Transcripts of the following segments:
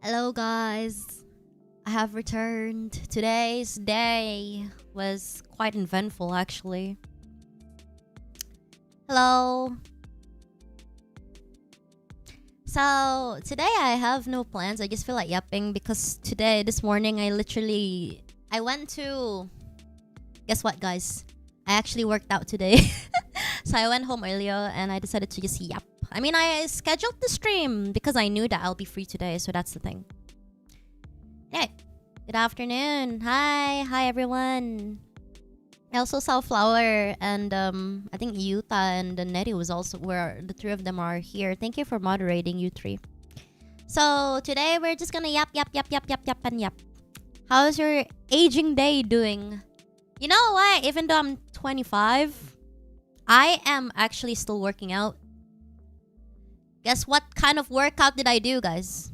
Hello, guys. I have returned. Today's day was quite eventful, actually. Hello. So, today I have no plans. I just feel like yapping because this morning, I went to. Guess what, guys? I actually worked out today. So, I went home earlier and I decided to just yap. I mean, I scheduled the stream because I knew that I'll be free today, so that's the thing. Hey, good afternoon. Hi everyone. I also saw Flower and I think Yuta and Nettie was also where the three of them are here. Thank you for moderating, you three. So today we're just gonna yap and yap. How's your aging day doing? You know what? Even though I'm 25, I am actually still working out. Guess what kind of workout did I do, guys?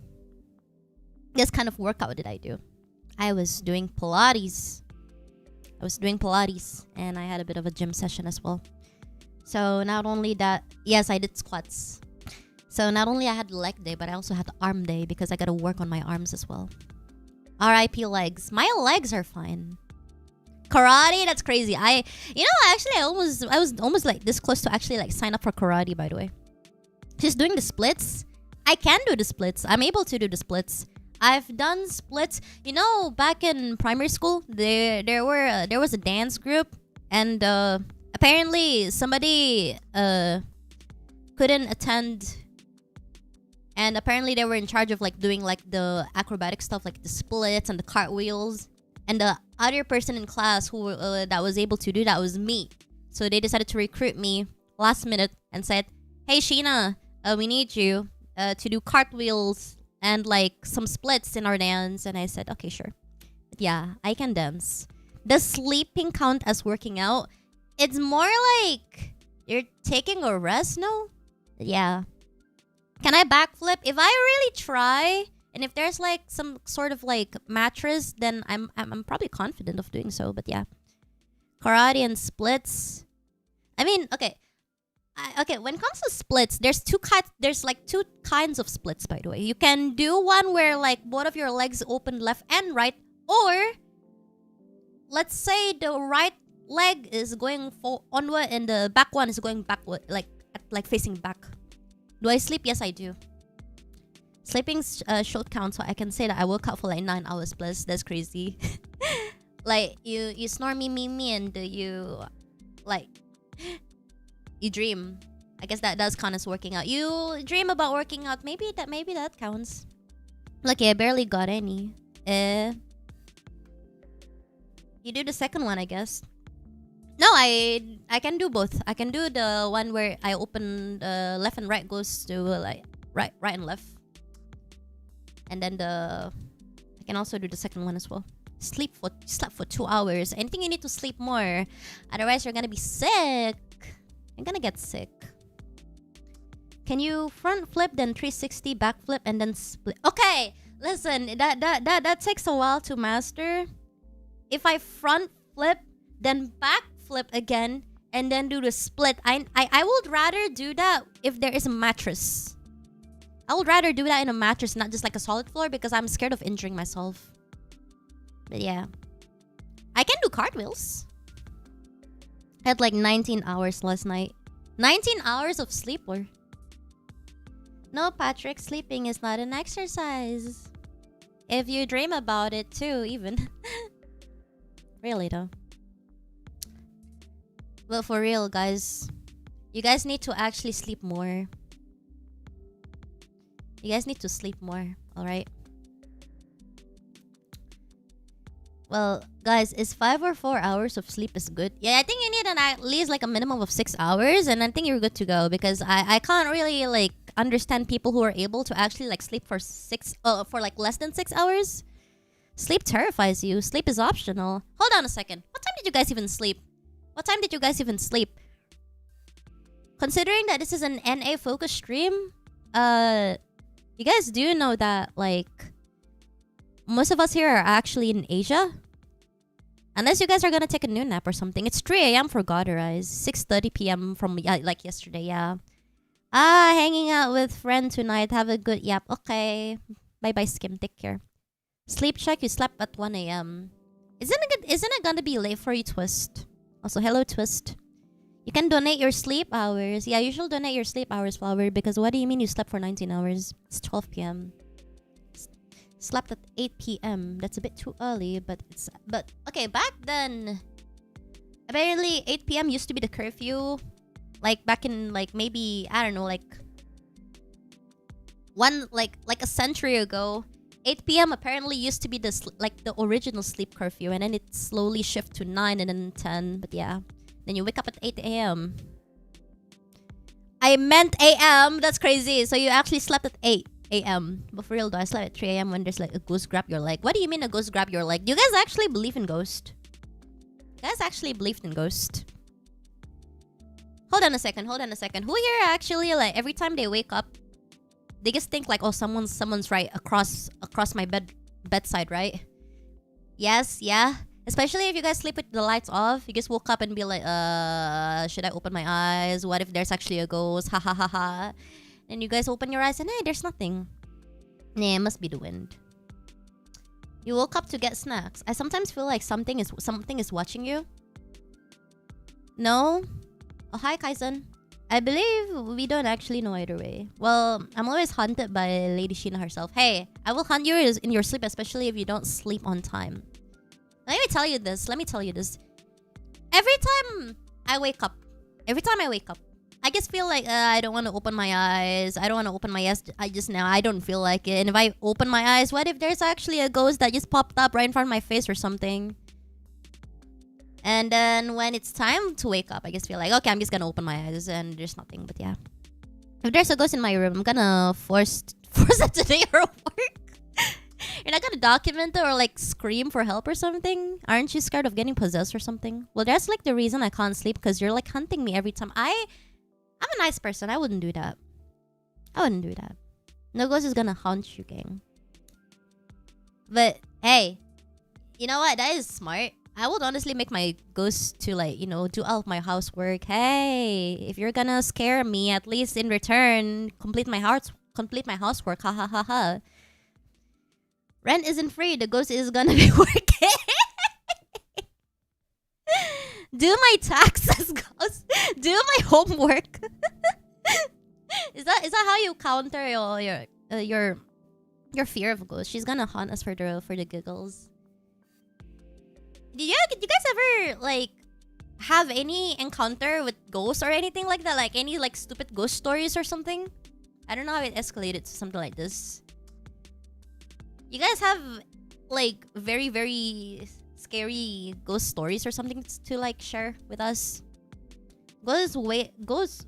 This kind of workout did I do? I was doing Pilates. And I had a bit of a gym session as well. So not only that, yes, I did squats. So not only I had leg day, but I also had arm day because I gotta work on my arms as well. R.I.P. legs. My legs are fine. Karate, that's crazy. I was almost like this close to actually like sign up for karate, by the way. Just doing the splits. I can do the splits. I'm able to do the splits. I've done splits. You know, back in primary school, there was a dance group, and apparently somebody couldn't attend, and apparently they were in charge of like doing like the acrobatic stuff, like the splits and the cartwheels. And the other person in class who that was able to do that was me. So they decided to recruit me last minute and said, "Hey Sheena, we need you to do cartwheels and like some splits in our dance." And I said, okay, sure. But yeah, I can dance. Does sleeping count as working out? It's more like you're taking a rest, no? Yeah. Can I backflip? If I really try, and if there's like some sort of like mattress, then I'm probably confident of doing so. But yeah, karate and splits. I mean, okay. When it comes to splits, there's two kinds of splits, by the way. You can do one where like both of your legs open left and right, or let's say the right leg is going onward and the back one is going backward, like facing back. Do I sleep? Yes, I do. Sleeping's short count, so I can say that I woke up for like 9 hours plus. That's crazy. Like you snore me and you like you dream. I guess that does count as working out. You dream about working out. Maybe that counts. Lucky I barely got any. You do the second one, I guess. No, I can do both. I can do the one where I open left and right goes to like right and left. And then I can also do the second one as well. Sleep for 2 hours. I think you need to sleep more. Otherwise you're gonna be sick. I'm gonna get sick. Can you front flip, then 360, back flip, and then split? Okay, listen, that takes a while to master. If I front flip, then back flip again, and then do the split, I would rather do that if there is a mattress. I would rather do that in a mattress, not just like a solid floor, because I'm scared of injuring myself. But yeah, I can do cartwheels. I had like 19 hours last night. 19 hours of sleep, or? No, Patrick, sleeping is not an exercise. If you dream about it too, even. Really though. Well, for real, guys. You guys need to actually sleep more. You guys need to sleep more, alright? Well, guys, is 5 or 4 hours of sleep is good? Yeah, I think you need at least like a minimum of 6 hours, and I think you're good to go, because I can't really like understand people who are able to actually like sleep for like less than 6 hours. Sleep terrifies you. Sleep is optional. Hold on a second. What time did you guys even sleep? Considering that this is an NA focused stream, you guys do know that like most of us here are actually in Asia. Unless you guys are gonna take a noon nap or something. It's 3 a.m. for Godder Eyes. 6:30 p.m. from like yesterday, yeah. Hanging out with friend tonight. Have a good yap. Okay. Bye bye, Skim. Take care. Sleep check. You slept at 1 a.m. Isn't it gonna be late for you, Twist? Also, hello, Twist. You can donate your sleep hours. Yeah, you should donate your sleep hours, Flower, because what do you mean you slept for 19 hours? It's 12 p.m. Slept at 8 p.m. That's a bit too early, but okay, back then, apparently 8 p.m. used to be the curfew. Like back in like maybe, I don't know, like a century ago. 8 p.m. apparently used to be the original sleep curfew, and then it slowly shifted to 9 and then 10. But yeah, then you wake up at 8 a.m. I meant a.m. That's crazy. So you actually slept at 8 a.m. But for real though, I slept at 3 a.m. when there's like a ghost grab your leg. What do you mean a ghost grab your leg? Do you guys actually believe in ghost? You guys actually believed in ghost? Hold on a second. Who here actually, like, every time they wake up, they just think like, oh, someone's right across my bedside, right? Yes, yeah. Especially if you guys sleep with the lights off, you just woke up and be like, should I open my eyes? What if there's actually a ghost? Ha ha ha ha. And you guys open your eyes and hey, there's nothing. Nah, it must be the wind. You woke up to get snacks. I sometimes feel like something is watching you. No? Oh, hi, Kaizen. I believe we don't actually know either way. Well, I'm always haunted by Lady Sheena herself. Hey, I will hunt you in your sleep, especially if you don't sleep on time. Let me tell you this. Every time I wake up, I just feel like I don't want to open my eyes. I don't feel like it. And if I open my eyes, what if there's actually a ghost that just popped up right in front of my face or something? And then when it's time to wake up, I just feel like, okay, I'm just gonna open my eyes and there's nothing. But yeah, if there's a ghost in my room, I'm gonna force it to do your work. You're not gonna document it or like scream for help or something? Aren't you scared of getting possessed or something? Well, that's like the reason I can't sleep, because you're like hunting me every time. I'm a nice person. I wouldn't do that. No ghost is gonna haunt you, gang. But hey, you know what? That is smart. I would honestly make my ghost to like, do all of my housework. Hey, if you're gonna scare me, at least in return, complete my housework. Ha ha ha ha. Rent isn't free. The ghost is gonna be working. Do my taxes, ghost. Do my homework. Is that how you counter your fear of ghosts? She's gonna haunt us for the giggles. Did you guys ever like have any encounter with ghosts or anything like that? Like any like stupid ghost stories or something? I don't know how it escalated to something like this. You guys have like very, very scary ghost stories or something to like share with us? Ghosts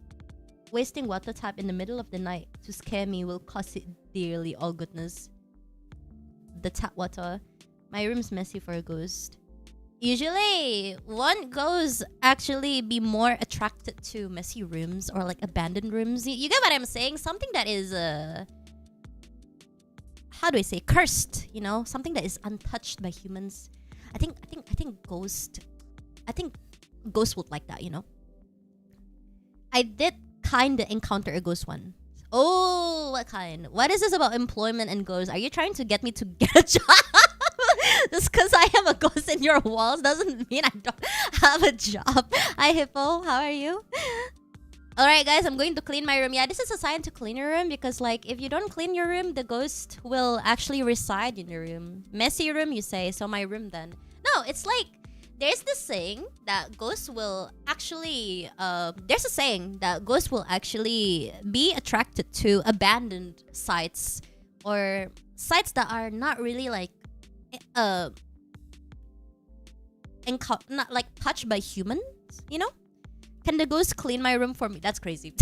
wasting water tap in the middle of the night to scare me will cost it dearly. Oh goodness. The tap water. My room's messy for a ghost. Usually, one ghost actually be more attracted to messy rooms or like abandoned rooms. You get what I'm saying? Something that is how do I say, cursed, something that is untouched by humans. I think ghost would like that, I did kinda encounter a ghost one. Oh, what kind? What is this about employment and ghosts? Are you trying to get me to get a job? Just because I have a ghost in your walls doesn't mean I don't have a job. Hi, Hippo. How are you? Alright, guys. I'm going to clean my room. Yeah, this is a sign to clean your room because, like, if you don't clean your room, the ghost will actually reside in your room. Messy room, you say. So my room then. No, it's like, there's this saying that ghosts will actually... there's a saying that ghosts will actually be attracted to abandoned sites or sites that are not really, like, not like touched by humans, Can the ghost clean my room for me? That's crazy.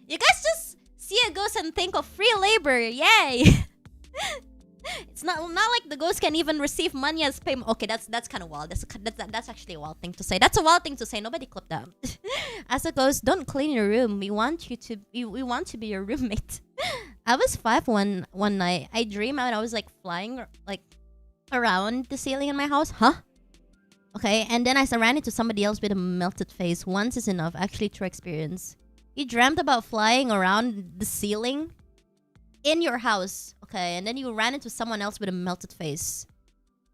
You guys just see a ghost and think of free labor. Yay! It's not like the ghost can even receive money as payment. Okay, that's kind of wild. That's actually a wild thing to say. That's a wild thing to say. Nobody clip that. As a ghost, don't clean your room. We want to be your roommate. I was 5 one night. I dreamed I was like flying like around the ceiling in my house. Huh? Okay, and then I ran into somebody else with a melted face. Once is enough. Actually, true experience. You dreamt about flying around the ceiling? in your house, okay, and then you ran into someone else with a melted face.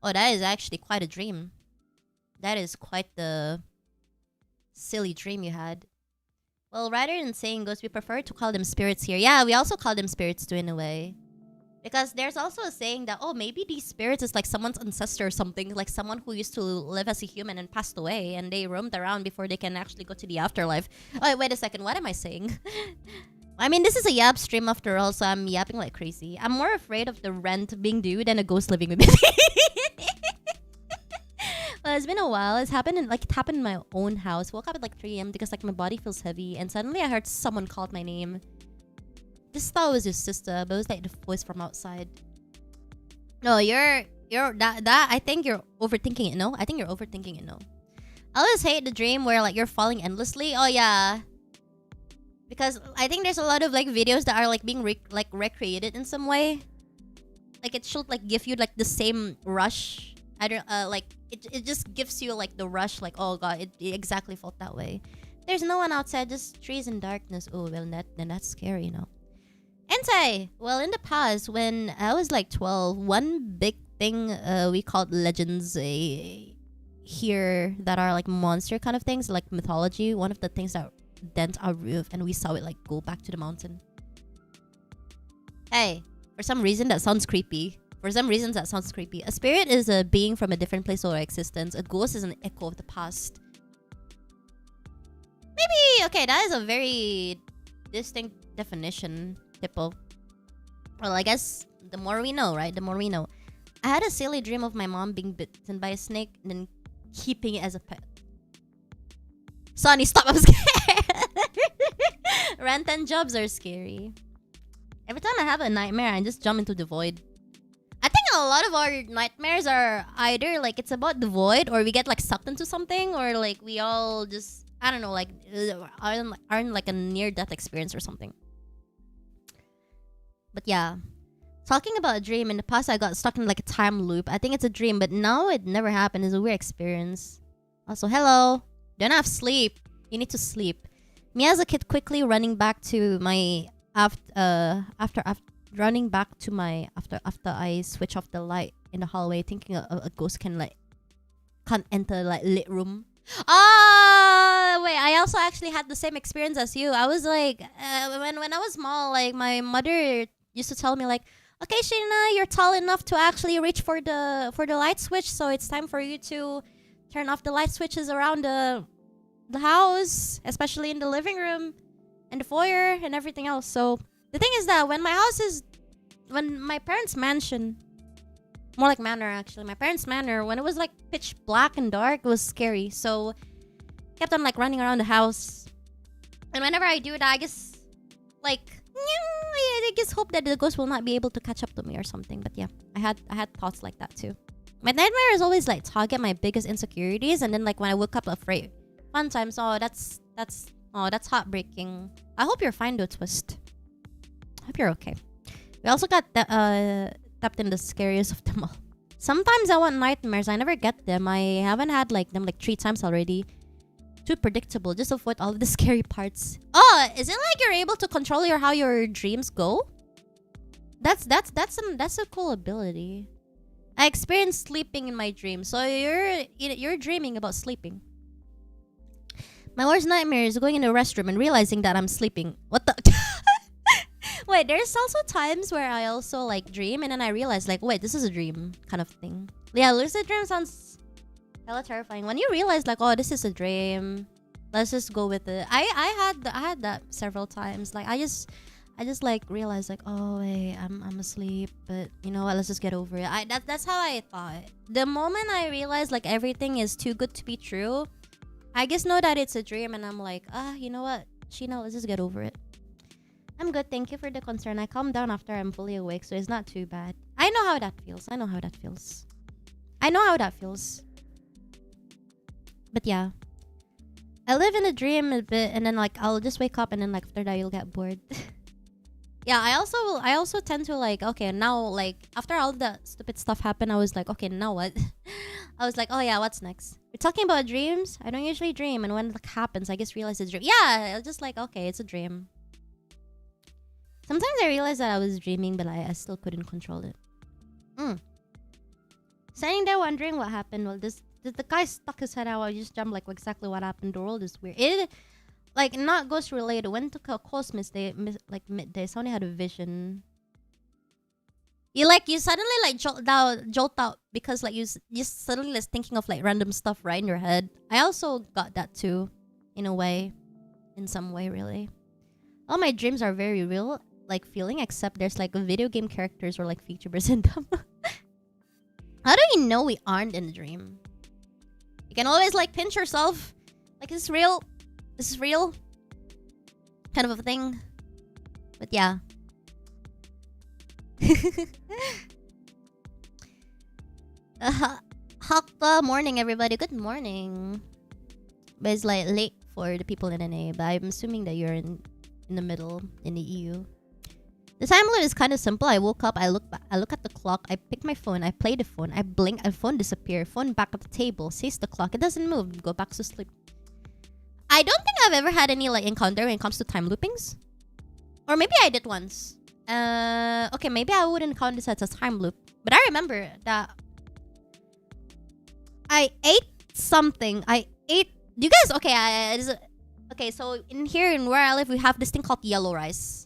Oh, that is actually quite a dream. That is quite the silly dream you had. Well, rather than saying ghosts, we prefer to call them spirits here. Yeah, we also call them spirits too in a way. Because there's also a saying that, oh, maybe these spirits is like someone's ancestor or something, like someone who used to live as a human and passed away, and they roamed around before they can actually go to the afterlife. Oh, wait a second, what am I saying? I mean, this is a yap stream after all, so I'm yapping like crazy. I'm more afraid of the rent being due than a ghost living with me. Well, it's been a while. It happened in my own house. Woke up at like 3 a.m. because like my body feels heavy, and suddenly I heard someone called my name. Just thought it was your sister, but it was like the voice from outside. No, you're that. I think you're overthinking it. No, I think you're overthinking it. No, I always hate the dream where like you're falling endlessly. Oh yeah, because I think there's a lot of like videos that are like being recreated in some way. Like it should like give you like the same rush. I don't like it just gives you like the rush. Like, oh god, it exactly felt that way. There's no one outside, just trees and darkness. Oh well, then that's scary, you know. Entei! Well, in the past, when I was like 12, one big thing we called legends here that are like monster kind of things, like mythology. One of the things that dent our roof, and we saw it like go back to the mountain. Hey, for some reason that sounds creepy. For some reasons that sounds creepy. A spirit is a being from a different place or existence. A ghost is an echo of the past. Maybe, okay, that is a very distinct definition. Tipo. Well, I guess the more we know, right? The more we know. I had a silly dream of my mom being bitten by a snake and then keeping it as a pet. Sonny, stop! I'm scared. Rent and jobs are scary. Every time I have a nightmare, I just jump into the void. I think a lot of our nightmares are either like it's about the void, or we get like sucked into something, or like we all just, I don't know, like aren't like a near-death experience or something. But yeah, talking about a dream, in the past I got stuck in like a time loop. I think it's a dream, but now it never happened. It's a weird experience. Also, hello. Don't have sleep. You need to sleep. Me as a kid quickly running back to my after I switch off the light in the hallway, thinking a ghost can't enter like lit room. Ah, wait! I also actually had the same experience as you. I was like, when I was small, like my mother used to tell me like, okay, Sheena, you're tall enough to actually reach for the light switch, so it's time for you to turn off the light switches around the house, especially in the living room and the foyer and everything else. So the thing is that when my parents' mansion, more like manor actually, my parents' manor, when it was like pitch black and dark, it was scary. So kept on like running around the house, and whenever I do that, I guess like I just hope that the ghost will not be able to catch up to me or something. But yeah, I had thoughts like that too. My nightmare is always like target my biggest insecurities, and then like when I woke up afraid. Fun times. Oh, that's heartbreaking. I hope you're fine though, Twist. I hope you're okay. We also got tapped in the scariest of them all. Sometimes I want nightmares. I never get them. I haven't had like them like 3 times already. Too predictable. Just avoid all of the scary parts. Oh, is it like you're able to control how your dreams go? That's a cool ability. I experience sleeping in my dreams. So you're dreaming about sleeping. My worst nightmare is going in the restroom and realizing that I'm sleeping. What the? Wait, there's also times where I also like dream and then I realize like, wait, this is a dream kind of thing. Yeah, lucid dream sounds hella terrifying. When you realize like, oh, this is a dream, let's just go with it. I had that several times. Like I just like realized like, oh wait, I'm asleep, but you know what, let's just get over it. That's how I thought. The moment I realized like everything is too good to be true, I just know that it's a dream, and I'm like, you know what, Sheena, let's just get over it. I'm good, thank you for the concern. I calm down after I'm fully awake, so it's not too bad. I know how that feels. But yeah, I live in a dream a bit, and then like I'll just wake up, and then like after that you'll get bored. Yeah, I also tend to like, okay, now like after all the stupid stuff happened, I was like, okay, now what? I was like, oh yeah, what's next? We're talking about dreams. I don't usually dream, and when it like happens, I just realize it's a dream. Yeah, I just like, okay, it's a dream. Sometimes I realized that I was dreaming, but I still couldn't control it. Standing there wondering what happened. Well, the guy stuck his head out. I just jumped like exactly what happened. The world is weird. It like not ghost related. Went to a course like midday. Someone had a vision. You suddenly like jolt out because like you suddenly like thinking of like random stuff right in your head. I also got that too, in a way, in some way really. All my dreams are very real, like feeling, except there's like video game characters or like VTubers in them. How do we know we aren't in the dream? You can always like pinch yourself. Like, is this real? This is real? Kind of a thing. But yeah. Hakta morning everybody. Good morning. But it's like late for the people in NA, but I'm assuming that you're in the middle in the EU. The time limit is kind of simple. I woke up, I look at the clock, I pick my phone, I play the phone, I blink, and phone disappear. Phone back at the table, says the clock, it doesn't move, go back to sleep. I don't think I've ever had any like encounter when it comes to time loopings. Or maybe I did once. Okay, maybe I wouldn't count this as a time loop. But I remember that I ate something. You guys, okay, so in here in where I live, we have this thing called yellow rice.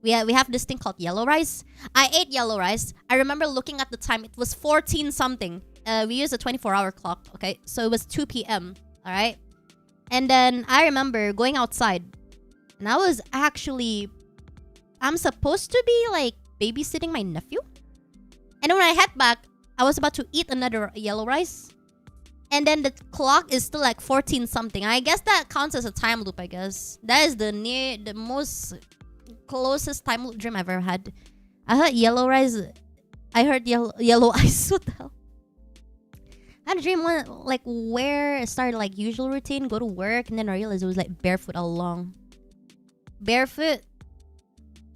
We have this thing called yellow rice. I ate yellow rice. I remember looking at the time. It was 14 something. We use a 24-hour clock. Okay, so it was 2 p.m. All right, and then I remember going outside, and I'm supposed to be like babysitting my nephew. And then when I head back, I was about to eat another yellow rice, and then the clock is still like 14 something. I guess that counts as a time loop. I guess that is the most closest time loop dream I've ever had. I heard yellow rice. I heard yellow ice. What the hell? I had a dream where it started like usual routine, go to work, and then I realized it was like barefoot all along. Barefoot.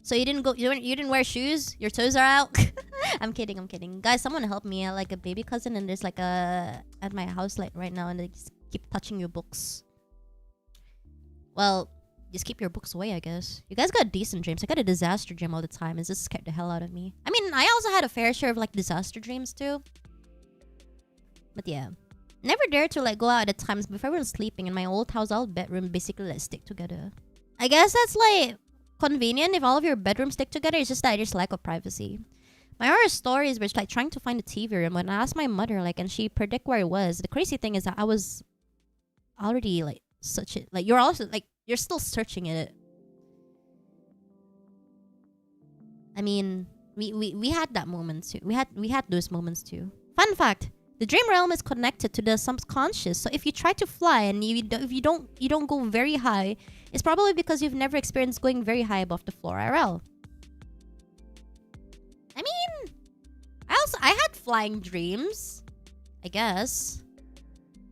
So you didn't wear shoes? Your toes are out? I'm kidding. Guys, someone help me. I like a baby cousin, and there's like at my house like right now, and they just keep touching your books. Well, just keep your books away, I guess. You guys got decent dreams. I got a disaster dream all the time. It just scared the hell out of me. I mean, I also had a fair share of like disaster dreams too. But yeah. Never dare to like go out at times before we were sleeping in my old house. All bedroom basically like stick together. I guess that's like convenient if all of your bedrooms stick together. It's just that there's lack of privacy. My horror stories were like trying to find a TV room. When I asked my mother, like, and she predict where it was. The crazy thing is that I was already like such it. Like you're still searching it. I mean, we had that moment too. We had those moments too. Fun fact: the dream realm is connected to the subconscious. So if you try to fly and if you don't go very high, it's probably because you've never experienced going very high above the floor IRL. I mean, I had flying dreams, I guess.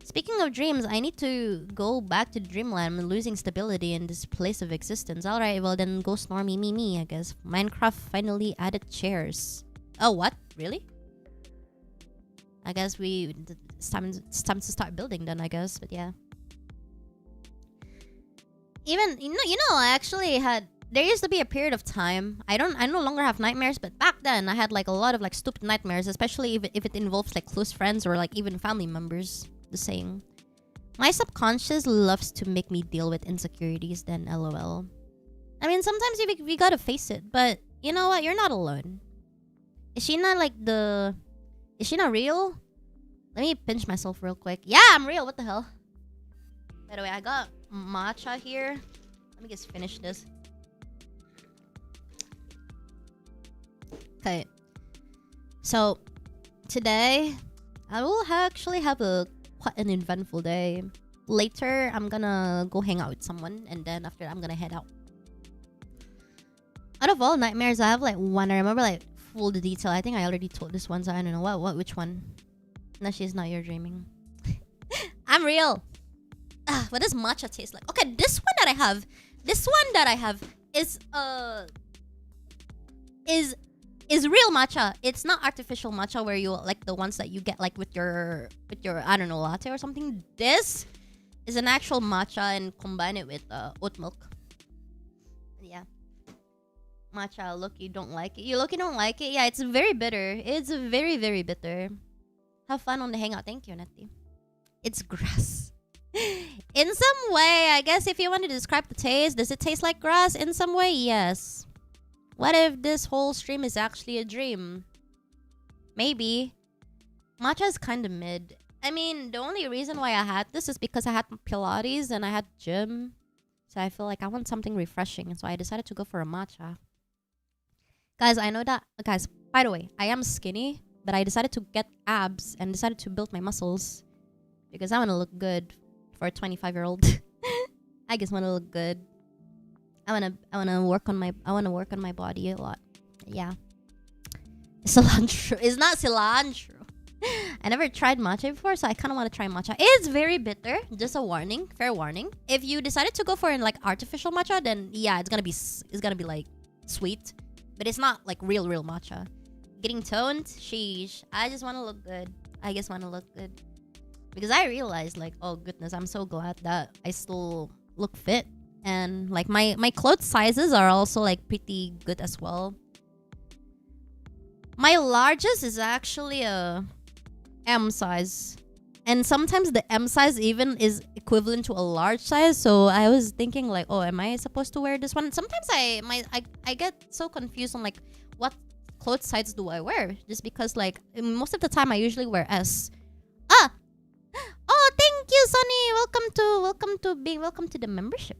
Speaking of dreams, I need to go back to dreamland. I'm losing stability in this place of existence. Alright, well then go snore me, I guess. Minecraft finally added chairs. Oh, what? Really? I guess it's time to start building then, I guess. But yeah. Even, I actually had... There used to be a period of time. I no longer have nightmares, but back then I had like a lot of like stupid nightmares, especially if it involves like close friends or like even family members. The saying, my subconscious loves to make me deal with insecurities, then LOL. I mean, sometimes we gotta face it, but you know what? You're not alone. Is she not real? Let me pinch myself real quick. Yeah, I'm real. What the hell? By the way, I got matcha here. Let me just finish this. Okay. So, today, I will actually have quite an eventful day. Later, I'm gonna go hang out with someone, and then after that, I'm gonna head out. Out of all nightmares, I have like one. I remember like full the detail. I think I already told this one, so I don't know which one. No, she's not. You're dreaming. I'm real. What does matcha taste like? Okay, this one that I have is real matcha. It's not artificial matcha where you like the ones that you get like with your I don't know, latte or something. This is an actual matcha and combine it with oat milk. Yeah. Matcha, look, you don't like it. You look, you don't like it. Yeah, it's very bitter. It's very, very bitter. Have fun on the hangout. Thank you, Nati. It's grass. In some way, I guess if you want to describe the taste, does it taste like grass? In some way, yes. What if this whole stream is actually a dream? Maybe. Matcha is kind of mid. I mean, the only reason why I had this is because I had Pilates and I had gym. So I feel like I want something refreshing. So I decided to go for a matcha. Guys, I know that... Guys, by the way, I am skinny. But I decided to get abs and decided to build my muscles. Because I want to look good for a 25-year-old. I just want to look good. I want to work on my body a lot. Yeah. Cilantro. It's not cilantro. I never tried matcha before, so I kind of want to try matcha. It's very bitter. Just a warning, fair warning. If you decided to go for like artificial matcha, then yeah, it's gonna be like sweet, but it's not like real matcha. Getting toned, sheesh. I just want to look good. I just want to look good because I realized like, oh goodness, I'm so glad that I still look fit and like my clothes sizes are also like pretty good as well. My largest is actually a M size. And sometimes the M size even is equivalent to a large size. So I was thinking like, oh, am I supposed to wear this one? Sometimes I get so confused on like what clothes size do I wear? Just because like most of the time I usually wear S. Ah! Oh, thank you, Sonny. Welcome to the membership.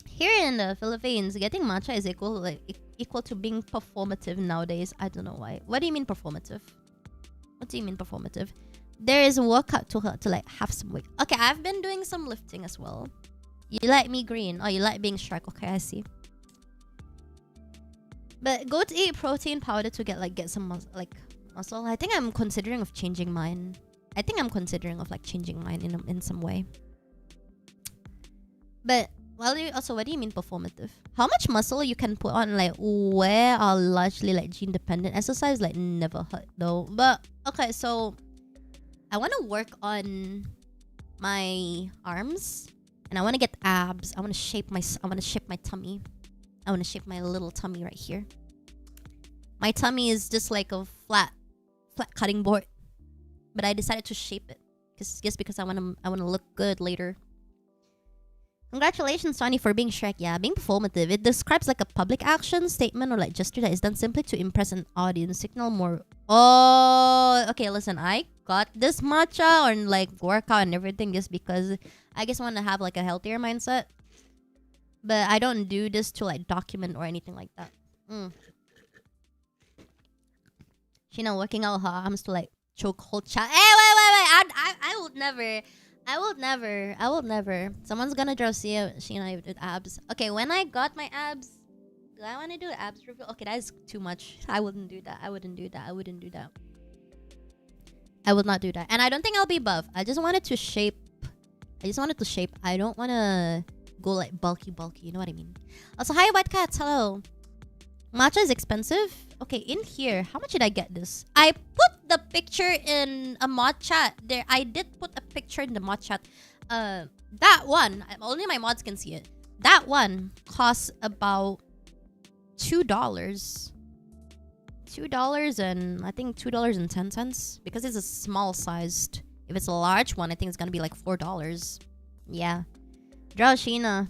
Here in the Philippines, getting matcha is equal to being performative nowadays. I don't know why. What do you mean performative? What do you mean performative? There is a workout to like have some weight. Okay, I've been doing some lifting as well. You like me green? Oh, you like being Shrek? Okay, I see. But go to eat protein powder to get some muscle. I think I'm considering of changing mine. In some way. But what do you mean performative? How much muscle you can put on like where are largely like gene dependent. Exercise like never hurt though. But okay, so I want to work on my arms and I want to get abs. I want to shape my tummy. I want to shape my little tummy right here. My tummy is just like a flat cutting board. But I decided to shape it because I want to look good later. Congratulations, Sonny, for being Shrek. Yeah, being performative. It describes like a public action, statement, or like gesture that is done simply to impress an audience, signal more. Oh, okay. Listen, I got this matcha or like workout and everything just because I just want to have like a healthier mindset. But I don't do this to like document or anything like that. Sheena working out her arms to like choke hold chat. Hey, wait. I will never. Someone's gonna draw Sheena with abs. Okay, when I got my abs, do I want to do abs review? Okay, that is too much. I wouldn't do that. I would not do that. And I don't think I'll be buff. I just wanted to shape. I don't want to go like bulky. You know what I mean? Also, hi, White Cats. Hello. Matcha is expensive. Okay, in here, how much did I get this? I put the picture in a mod chat. I did put a picture in the mod chat. That one, only my mods can see it. That one costs about $2. $2 and I think $2.10 because it's a small sized. If it's a large one, I think it's gonna be like $4. Yeah. Draw Sheena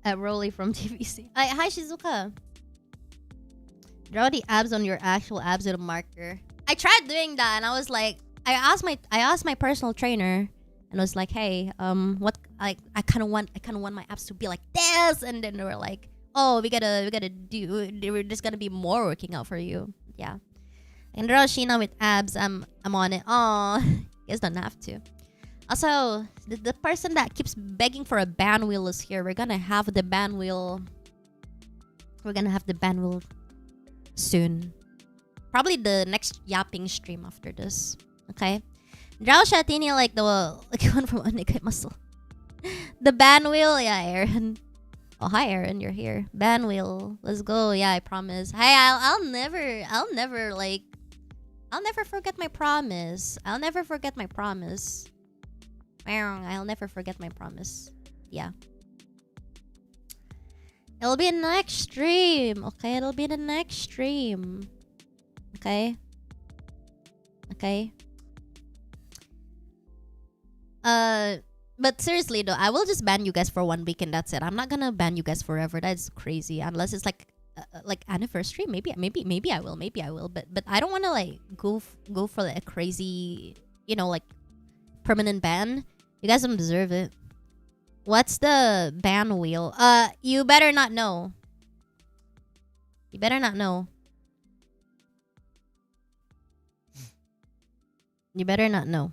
at Rolly from TVC. Hi, Shizuka. Draw the abs on your actual abs with a marker. I tried doing that and I was like, I asked my personal trainer and I was like, hey, what I kind of want my abs to be like this, and then they were like, oh, we gotta do. We're just gonna be more working out for you. Yeah. And draw Sheena with abs. I'm on it. Oh, guys don't have to. Also, the person that keeps begging for a band wheel is here. We're gonna have the band wheel. Soon. Probably the next yapping stream after this. Okay. Draw Shatini like the one from Unikay Muscle. The band wheel, yeah, Aaron. Oh, hi Aaron, you're here. Band wheel. Let's go. Yeah, I promise. Hey, I'll never forget my promise. I'll never forget my promise. Yeah. It'll be in the next stream. Okay, it'll be in the next stream. Okay. Okay. But seriously though, I will just ban you guys for 1 week and that's it. I'm not gonna ban you guys forever. That's crazy. Unless it's like anniversary. Maybe I will. Maybe I will. But I don't want to like go for like a crazy, you know, like permanent ban. You guys don't deserve it. What's the ban wheel? You better not know. You better not know. You better not know.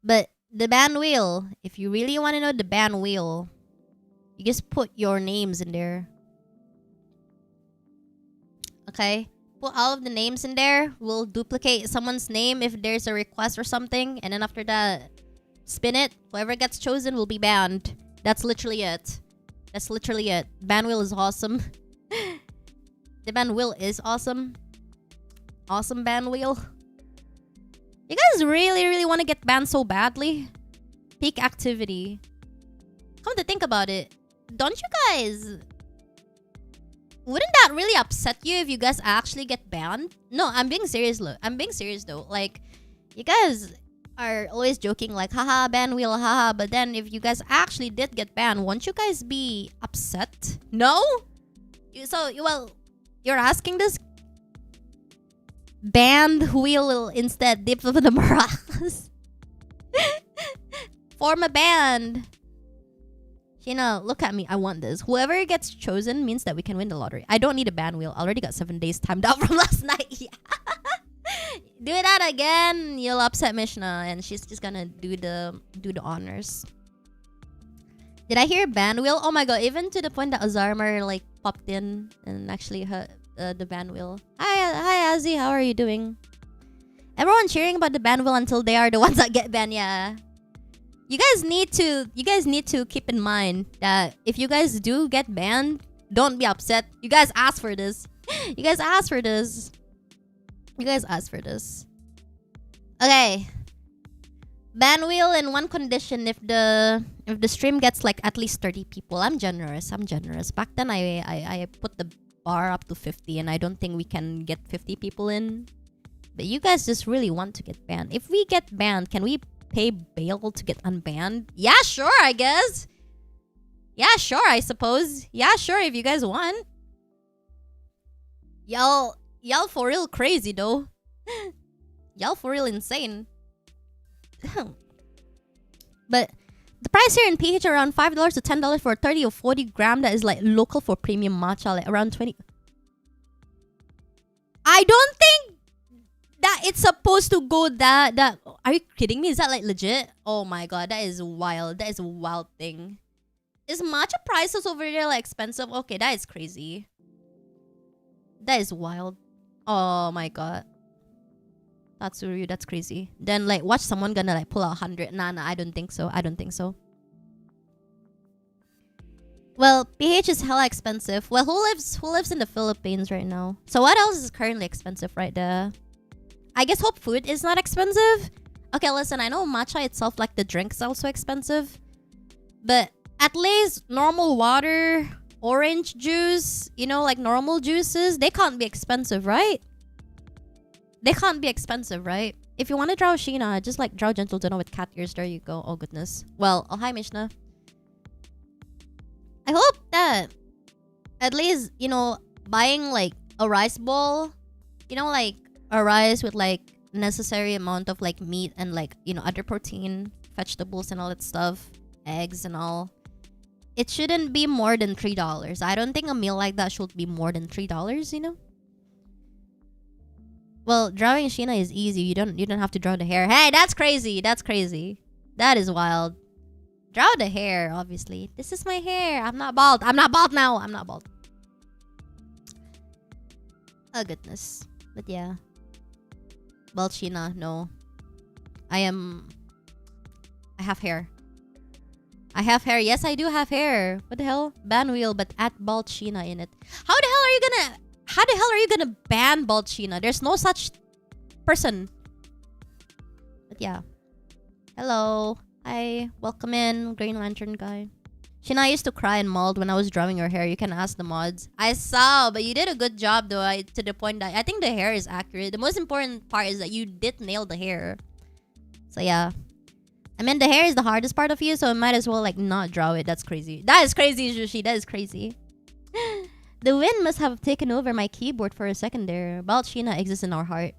But the ban wheel, if you really want to know the ban wheel, you just put your names in there. Okay? Put all of the names in there. We'll duplicate someone's name if there's a request or something. And then after that, spin it. Whoever gets chosen will be banned. That's literally it. That's literally it. Ban wheel is awesome. The ban wheel is awesome. Awesome ban wheel. You guys really want to get banned so badly? Peak activity. Come to think about it, don't you guys... Wouldn't that really upset you if you guys actually get banned? No, I'm being serious. Look, I'm being serious though. Like, you guys are always joking like, haha, ban wheel, haha. But then if you guys actually did get banned, won't you guys be upset? No? Well, you're asking this? Banned wheel instead. Dip of the maracas. Form a band. Look at me. I want this. Whoever gets chosen means that we can win the lottery. I don't need a ban wheel. I already got 7 days timed out from last night. Yeah. Do that again, you'll upset Mishna, and she's just gonna do the honors. Did I hear ban wheel? Oh my god! Even to the point that Azarmar like popped in and actually the ban wheel. Hi Azzy, how are you doing? Everyone cheering about the ban wheel until they are the ones that get banned. Yeah. You guys need to keep in mind that if you guys do get banned, don't be upset. You guys asked for this. You guys asked for this. You guys asked for this. Okay. Ban wheel in one condition: if the stream gets like at least 30 people. I'm generous. Back then I put the bar up to 50 and I don't think we can get 50 people in. But you guys just really want to get banned. If we get banned, can we pay bail to get unbanned? Yeah, sure, I guess. Yeah, sure, I suppose. Yeah, sure, if you guys want. Y'all for real crazy though. Y'all for real insane. But the price here in PH around $5 to $10 for a 30 or 40 gram that is like local for premium matcha, like around 20. I don't think that it's supposed to go that are you kidding me? Is that like legit? Oh my god, that is wild. That is a wild thing. Is matcha prices over there like expensive? Okay, that is crazy. That is wild. Oh my god. Tatsuru, that's crazy. Then like watch someone gonna like pull out 100. Nah, I don't think so. Well, PH is hella expensive. Well, who lives in the Philippines right now? So what else is currently expensive right there? I guess Hope food is not expensive. Okay, listen, I know matcha itself, like the drink, is also expensive. But at least normal water, orange juice, like normal juices, they can't be expensive, right? They can't be expensive, right? If you want to draw Sheena, just like draw Gentle Dinner with cat ears. There you go. Oh, goodness. Well, oh, hi, Mishna. I hope that at least, buying like a rice bowl, like a rice with like necessary amount of like meat and like, other protein, vegetables and all that stuff, eggs and all. It shouldn't be more than $3. I don't think a meal like that should be more than $3, Well, drawing Sheena is easy. You don't have to draw the hair. Hey, that's crazy. That is wild. Draw the hair, obviously. This is my hair. I'm not bald. I'm not bald now. I'm not bald. Oh, goodness. But yeah. Bald Sheena, no. I have hair. I have hair. Yes, I do have hair. What the hell? Ban wheel, but add bald Sheena in it. How the hell are you gonna ban bald Sheena? There's no such person. But yeah. Hello. Hi. Welcome in, Green Lantern guy. Shina used to cry and mold when I was drawing your hair. You can ask the mods. I saw, but you did a good job though. To the point that I think the hair is accurate. The most important part is that you did nail the hair. So yeah. I mean, the hair is the hardest part of you, so I might as well like not draw it. That's crazy. That is crazy, Jushi. That is crazy. The wind must have taken over my keyboard for a second there. Balchina exists in our heart.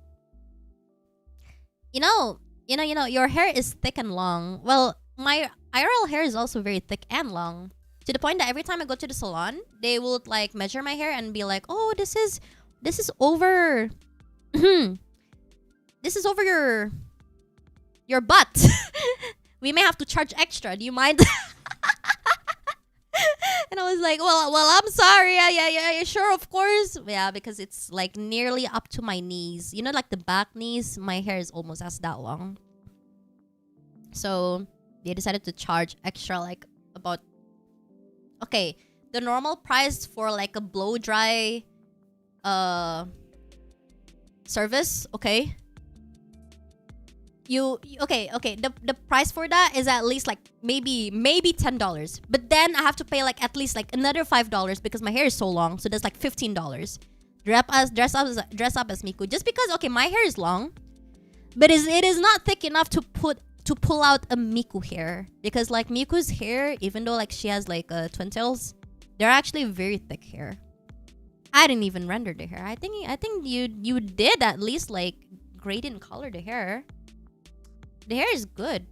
You know, your hair is thick and long. Well, my IRL hair is also very thick and long. To the point that every time I go to the salon, they will like measure my hair and be like, "Oh, this is over this is over your butt. We may have to charge extra. Do you mind?" And I was like, well, I'm sorry. Yeah, sure, of course. Yeah, because it's like nearly up to my knees. You know, like the back knees, my hair is almost as that long. So they decided to charge extra, like about... Okay, the normal price for like a blow dry service, okay? Okay, the price for that is at least like maybe $10, but then I have to pay like at least like another $5 because my hair is so long, so that's like $15. Dress up as Miku, just because okay, my hair is long, but it is not thick enough to pull out a Miku hair, because like Miku's hair, even though like she has like twin tails, they're actually very thick hair. I didn't even render the hair. I think you did at least like gradient color the hair. The hair is good.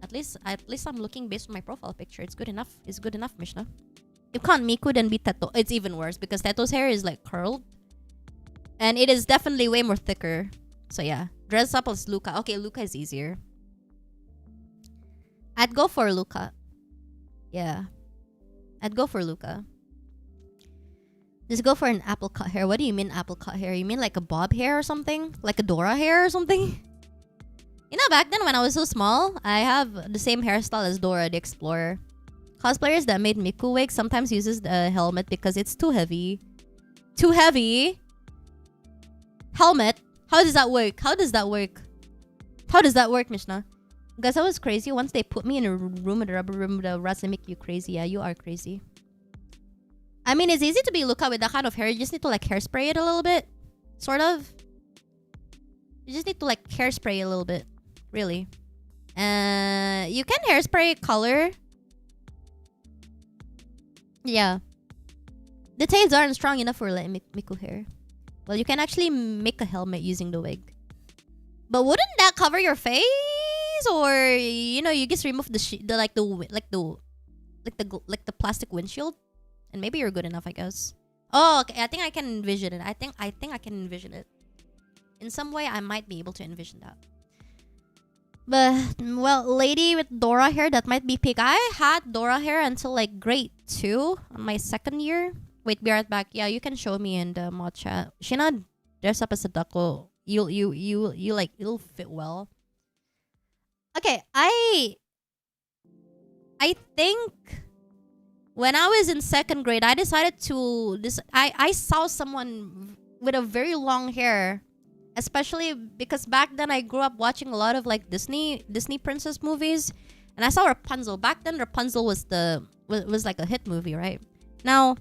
At least I'm looking based on my profile picture. It's good enough. It's good enough, Mishna. If can't Miku, then be Teto. It's even worse because Teto's hair is like curled. And it is definitely way more thicker. So yeah. Dress up as Luca. Okay, Luca is easier. I'd go for Luca. Yeah. I'd go for Luca. Just go for an apple cut hair. What do you mean apple cut hair? You mean like a bob hair or something? Like a Dora hair or something? You know, back then when I was so small, I have the same hairstyle as Dora the Explorer. Cosplayers that made Miku wig sometimes uses the helmet because it's too heavy. Too heavy? Helmet? How does that work? How does that work? How does that work, Mishna? Guys, I was crazy. Once they put me in a room, in a rubber room, the rats, they make you crazy. Yeah, you are crazy. I mean, it's easy to be Luca with that kind of hair. You just need to like hairspray it a little bit. Sort of. You just need to like hairspray a little bit. Really. You can hairspray color. Yeah. The tails aren't strong enough for like Miku hair. Well, you can actually make a helmet using the wig. But wouldn't that cover your face? Or you know, you just remove the plastic windshield, and maybe you're good enough, I guess. Oh, okay. I think I can envision it. I think I can envision it. In some way, I might be able to envision that. But, well, lady with Dora hair, that might be peak. I had Dora hair until like grade 2 on my second year. Wait, be right back. Yeah, you can show me in the mod chat. Shina, dress up as a duckle. You like, it'll fit well. Okay, I think when I was in second grade, I decided to... I saw someone with a very long hair. Especially because back then I grew up watching a lot of like Disney princess movies, and I saw Rapunzel. Back then Rapunzel was like a hit movie, right? Now,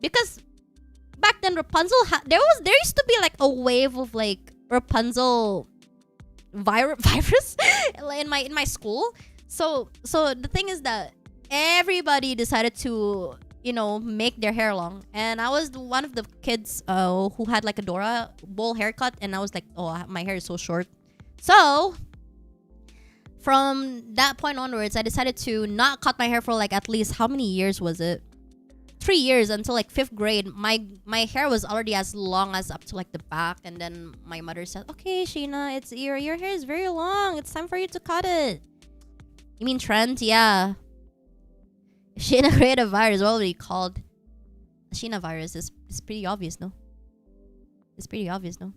because back then Rapunzel there used to be like a wave of like Rapunzel virus in my school. So the thing is that everybody decided to, you know, make their hair long, and I was one of the kids who had like a Dora bowl haircut, and I was like, oh, my hair is so short. So from that point onwards, I decided to not cut my hair for like at least, how many years was it? 3 years, until like 5th grade. My hair was already as long as up to like the back, and then my mother said, okay, Sheena, it's your hair is very long, it's time for you to cut it. You mean trend? Yeah. Sheena created a virus. What would be called? Sheena virus is pretty obvious, no? It's pretty obvious, no?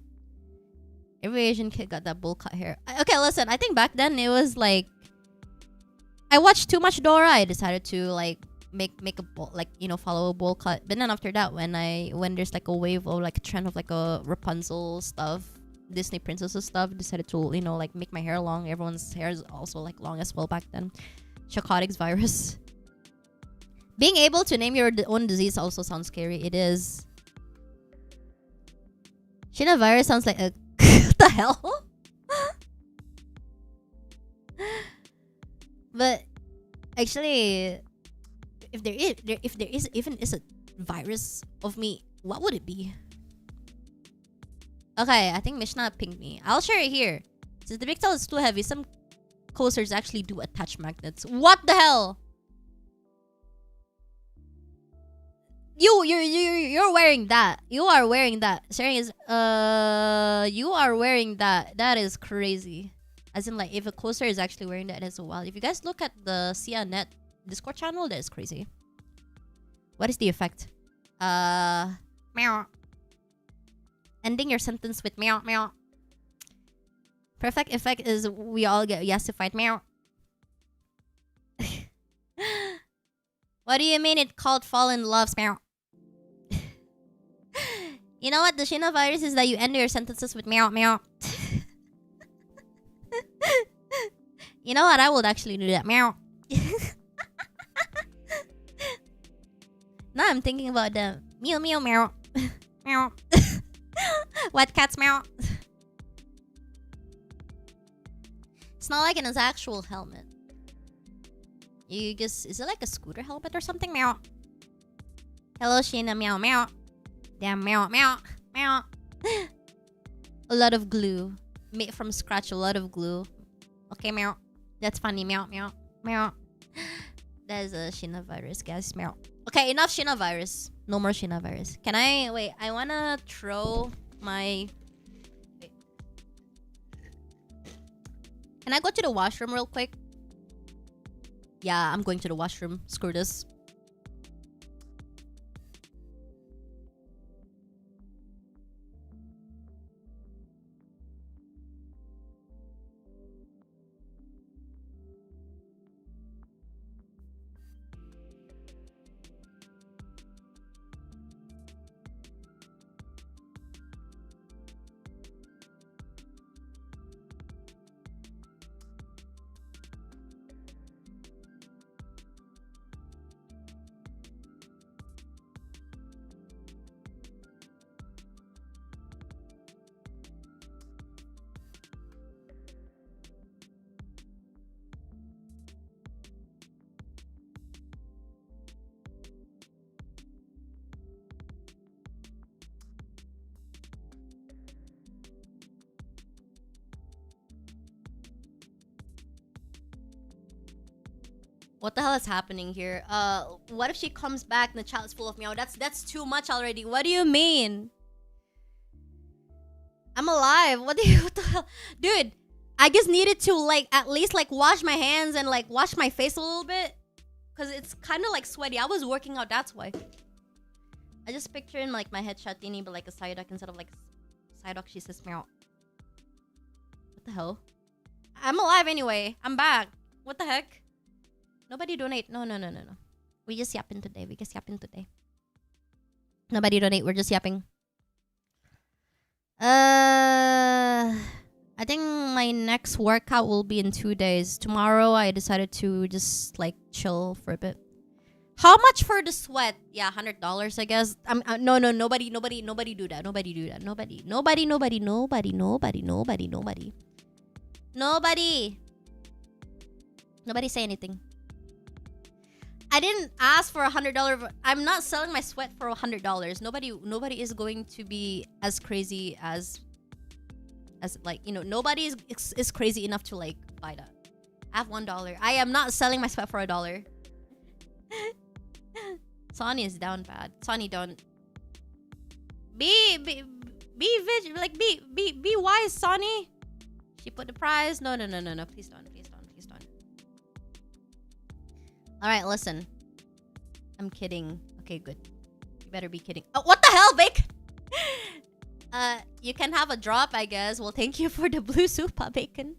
Every Asian kid got that bowl cut hair. Okay, listen. I think back then it was like I watched too much Dora. I decided to like make a bowl, like, you know, follow a bowl cut. But then after that, when there's like a wave of like a trend of like a Rapunzel stuff, Disney princesses stuff, decided to, you know, like make my hair long. Everyone's hair is also like long as well back then. Chacotics virus. Being able to name your own disease also sounds scary. It is. Shina virus sounds like a what the hell? But actually, if there is even is a virus of me, what would it be? Okay, I think Mishna pinged me. I'll share it here. Since the big tail is too heavy, some coasters actually do attach magnets. What the hell? You're wearing that. You are wearing that. Sharing is you are wearing that. That is crazy. As in, like, if a coaster is actually wearing that as well. If you guys look at the SiaNet Discord channel, that is crazy. What is the effect? Meow. Ending your sentence with meow meow. Perfect effect is we all get yesified. Meow. What do you mean it called fall in love? Meow. You know what? The Shina virus is that you end your sentences with meow meow. You know what? I would actually do that. Meow. Now I'm thinking about the meow meow meow. Meow. Wet cats meow. It's not like an actual helmet. You just, is it like a scooter helmet or something? Meow. Hello, Sheena. Meow meow. Damn, meow meow meow. A lot of glue. Made from scratch, a lot of glue. Okay, meow. That's funny. Meow meow meow. That is a Sheena virus, guys. Meow. Okay, enough Sheena virus. No more Sheena virus. Can I wait? I wanna throw my. Wait. Can I go to the washroom real quick? Yeah, I'm going to the washroom. Screw this. What the hell is happening here? What if she comes back and the child is full of meow? That's too much already. What do you mean? I'm alive. What the hell? Dude, I just needed to, like, at least, like, wash my hands and, like, wash my face a little bit. Because it's kind of, like, sweaty. I was working out, that's why. I just picture in, like, my headshot thingy, but, like, a Psyduck instead of, like, Psyduck, she says meow. What the hell? I'm alive anyway. I'm back. What the heck? Nobody donate. No. We just yapping today. Nobody donate. We're just yapping. I think my next workout will be in 2 days. Tomorrow, I decided to just, like, chill for a bit. How much for the sweat? Yeah, $100, I guess. No. Nobody do that. Nobody say anything. I didn't ask for $100. I'm not selling my sweat for $100. Nobody is going to be as crazy as like, you know, nobody is crazy enough to, like, buy that. I have $1. I am not selling my sweat for $1. Sonny is down bad. Sonny, don't be wise, Sonny. She put the prize. No. Please don't. Alright, listen. I'm kidding. Okay, good. You better be kidding. Oh, what the hell, Bacon? You can have a drop, I guess. Well, thank you for the blue soupa, Bacon.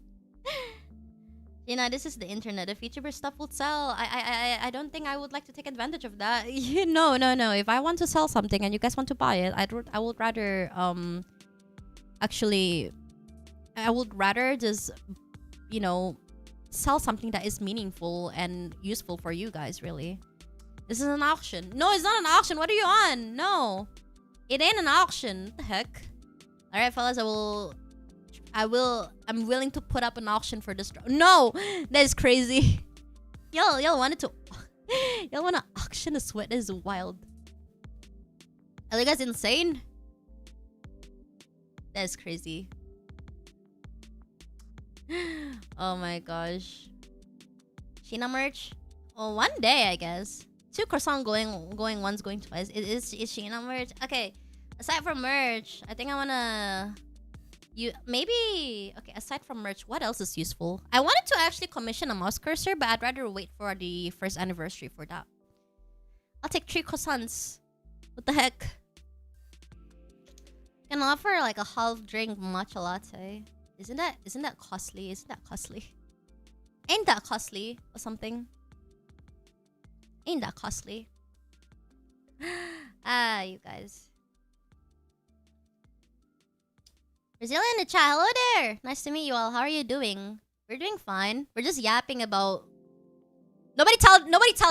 You know, this is the internet. If VTuber stuff would sell, I don't think I would like to take advantage of that. No. If I want to sell something and you guys want to buy it, I would rather actually, I would rather just, you know, sell something that is meaningful and useful for you guys, really, This is an auction. No, it's not an auction. What are you on? No. It ain't an auction. What the heck? Alright, fellas, I'm willing to put up an auction for this. No! That is crazy. Y'all wanted to... Y'all wanna auction a sweat? That is wild. Are you guys insane? That is crazy. Oh my gosh. Sheena merch? Oh, one day, I guess. 2 croissant going once, going twice. Is Sheena merch? Okay. Aside from merch, I think I wanna... Okay, aside from merch, what else is useful? I wanted to actually commission a mouse cursor, but I'd rather wait for the 1st anniversary for that. I'll take 3 croissants. What the heck? Can offer like a half drink matcha latte. Isn't that costly? Isn't that costly? Ain't that costly or something? Ain't that costly? You guys. Brazilian in the chat. Hello there. Nice to meet you all. How are you doing? We're doing fine. We're just yapping about... Nobody tell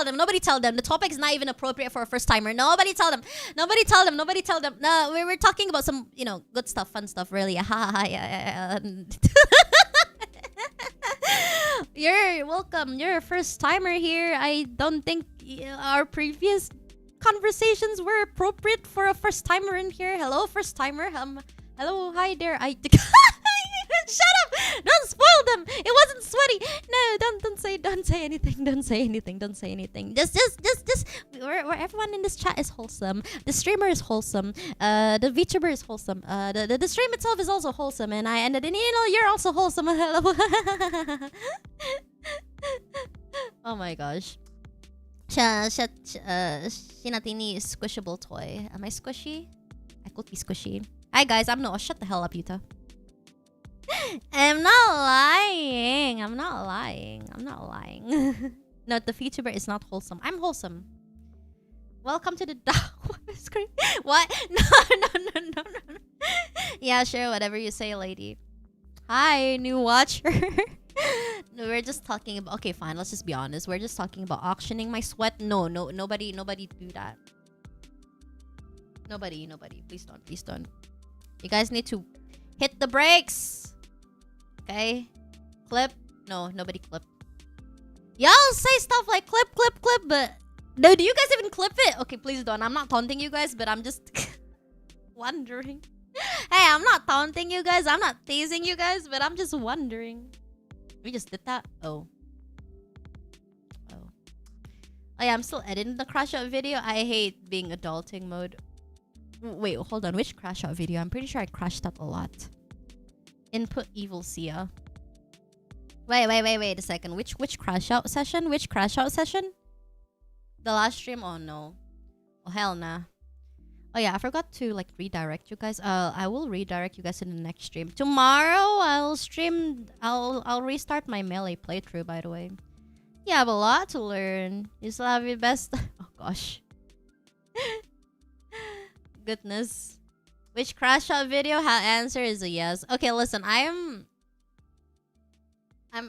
them. The topic is not even appropriate for a first timer. Nobody tell them. No, we're talking about some, good stuff, fun stuff, really. Yeah. You're welcome. You're a first timer here. I don't think our previous conversations were appropriate for a first timer in here. Hello, first timer. Hello, hi there. Shut up! Don't spoil them. It wasn't sweaty. No, don't say anything. Just. Where everyone in this chat is wholesome. The streamer is wholesome. The VTuber is wholesome. The stream itself is also wholesome, and you're also wholesome. Hello. Oh my gosh. Shinatini is squishable toy. Am I squishy? I could be squishy. Hi guys, I'm Noah. Shut the hell up, Yuta. I'm not lying. No, the VTuber is not wholesome. I'm wholesome. Welcome to the screen. What? No. Yeah, sure, whatever you say, lady. Hi, new watcher. No, we're just talking about... Okay, fine, let's just be honest. We're just talking about auctioning my sweat. No, nobody do that. Nobody. Please don't. You guys need to hit the brakes. Okay? Clip. No, nobody clip. Y'all say stuff like clip, but... No, do you guys even clip it? Okay, please don't. I'm not taunting you guys, but I'm just wondering. Hey, I'm not taunting you guys. I'm not teasing you guys, but I'm just wondering. We just did that? Oh yeah, I'm still editing the crash out video. I hate being adulting mode. Wait, hold on. Which crash out video? I'm pretty sure I crashed out a lot. Input evil Sia. Wait a second. Which crash out session? The last stream? Oh no. Oh hell nah. Oh yeah, I forgot to redirect you guys. I will redirect you guys in the next stream. Tomorrow I'll restart my melee playthrough, by the way. You have a lot to learn. You still have your best. Oh gosh. Goodness. Which crash out video? Answer is a yes. Okay, listen, I'm going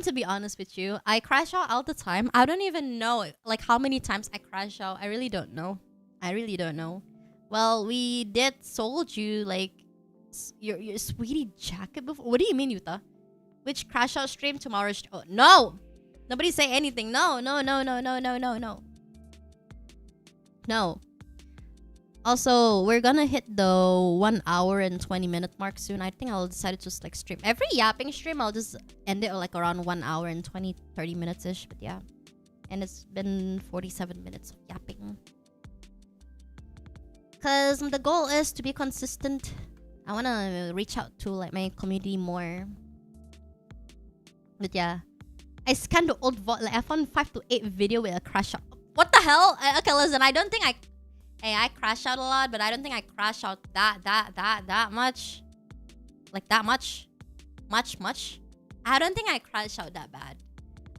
to be honest with you. I crash out all the time. I don't even know how many times I crash out. I really don't know. Well, we sold you your sweetie jacket before. What do you mean, Yuta? Which crash out stream tomorrow? Oh, no! Nobody say anything. No. Also, we're gonna hit the 1 hour and 20 minute mark soon. I think I'll decide to just stream. Every yapping stream, I'll just end it around 1 hour and 30 minutes-ish. But yeah. And it's been 47 minutes of yapping. Because the goal is to be consistent. I want to reach out to my community more. But yeah. I scanned the old VOD. I found 5 to 8 video with a crash out. What the hell? Okay, listen. I don't think I crash out a lot, but I don't think I crash out that much. That much. Much. I don't think I crash out that bad.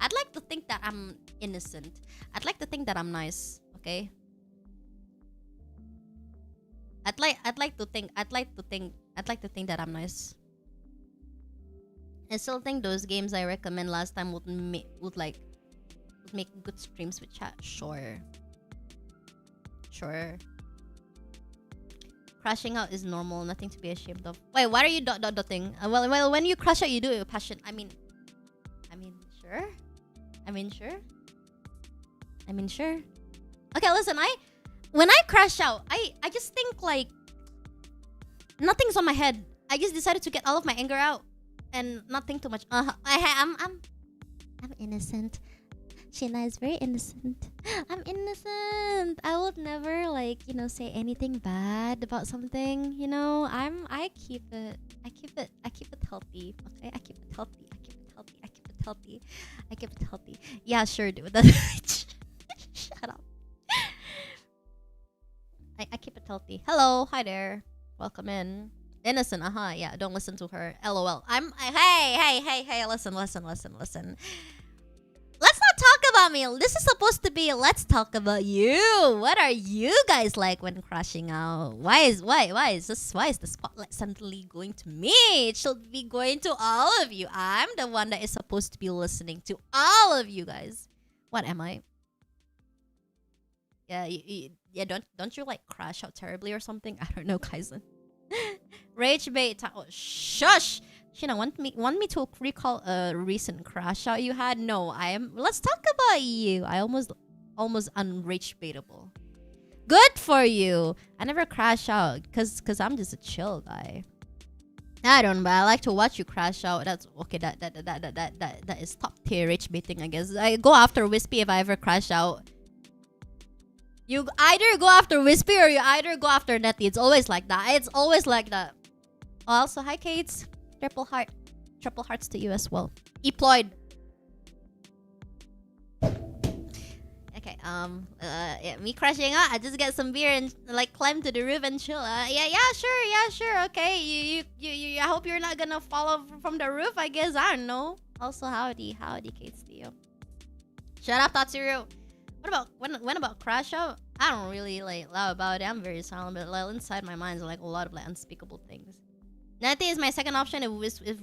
I'd like to think that I'm innocent. I'd like to think that I'm nice. Okay. I'd like to think that I'm nice. I still think those games I recommend last time would make good streams with chat. Sure. Crashing out is normal, nothing to be ashamed of. Wait, what are you dotting? Well, when you crash out, you do it with passion. I mean, sure. Okay, listen. When I crash out, I just think like nothing's on my head. I just decided to get all of my anger out and not think too much. I'm innocent. Sheena is very innocent. I'm innocent. I would never say anything bad about something. I keep it healthy. Okay, I keep it healthy. Yeah, sure, dude. Shut up. I keep it healthy. Hello, hi there. Welcome in. Innocent, yeah, don't listen to her. LOL. Hey, listen. Let's not talk about me. This is supposed to be let's talk about you. What are you guys like when crashing out? Why is the spotlight suddenly going to me? It should be going to all of you. I'm the one that is supposed to be listening to all of you guys. What am I? Yeah, don't you like crash out terribly or something? I don't know, Kaizen. Rage bait. Oh, shush. Sheena, want me to recall a recent crash out you had? No, let's talk about you. I almost unrage baitable. Good for you. I never crash out cause I'm just a chill guy. I don't know, but I like to watch you crash out. That's okay. That is top tier rage baiting, I guess. I go after Wispy if I ever crash out. You either go after Wispy or you either go after Netty. It's always like that. Also, hi Kates. Triple hearts to you as well. Eployed. Okay, me crashing out. I just get some beer and climb to the roof and chill. Yeah, sure. Okay, you. I hope you're not gonna fall from the roof. I guess I don't know. Also, howdy, Kates to you. Shut up, Tatsuru. What about crash out? I don't really loud about it. I'm very silent, but inside my mind is a lot of unspeakable things. Natty is my second option if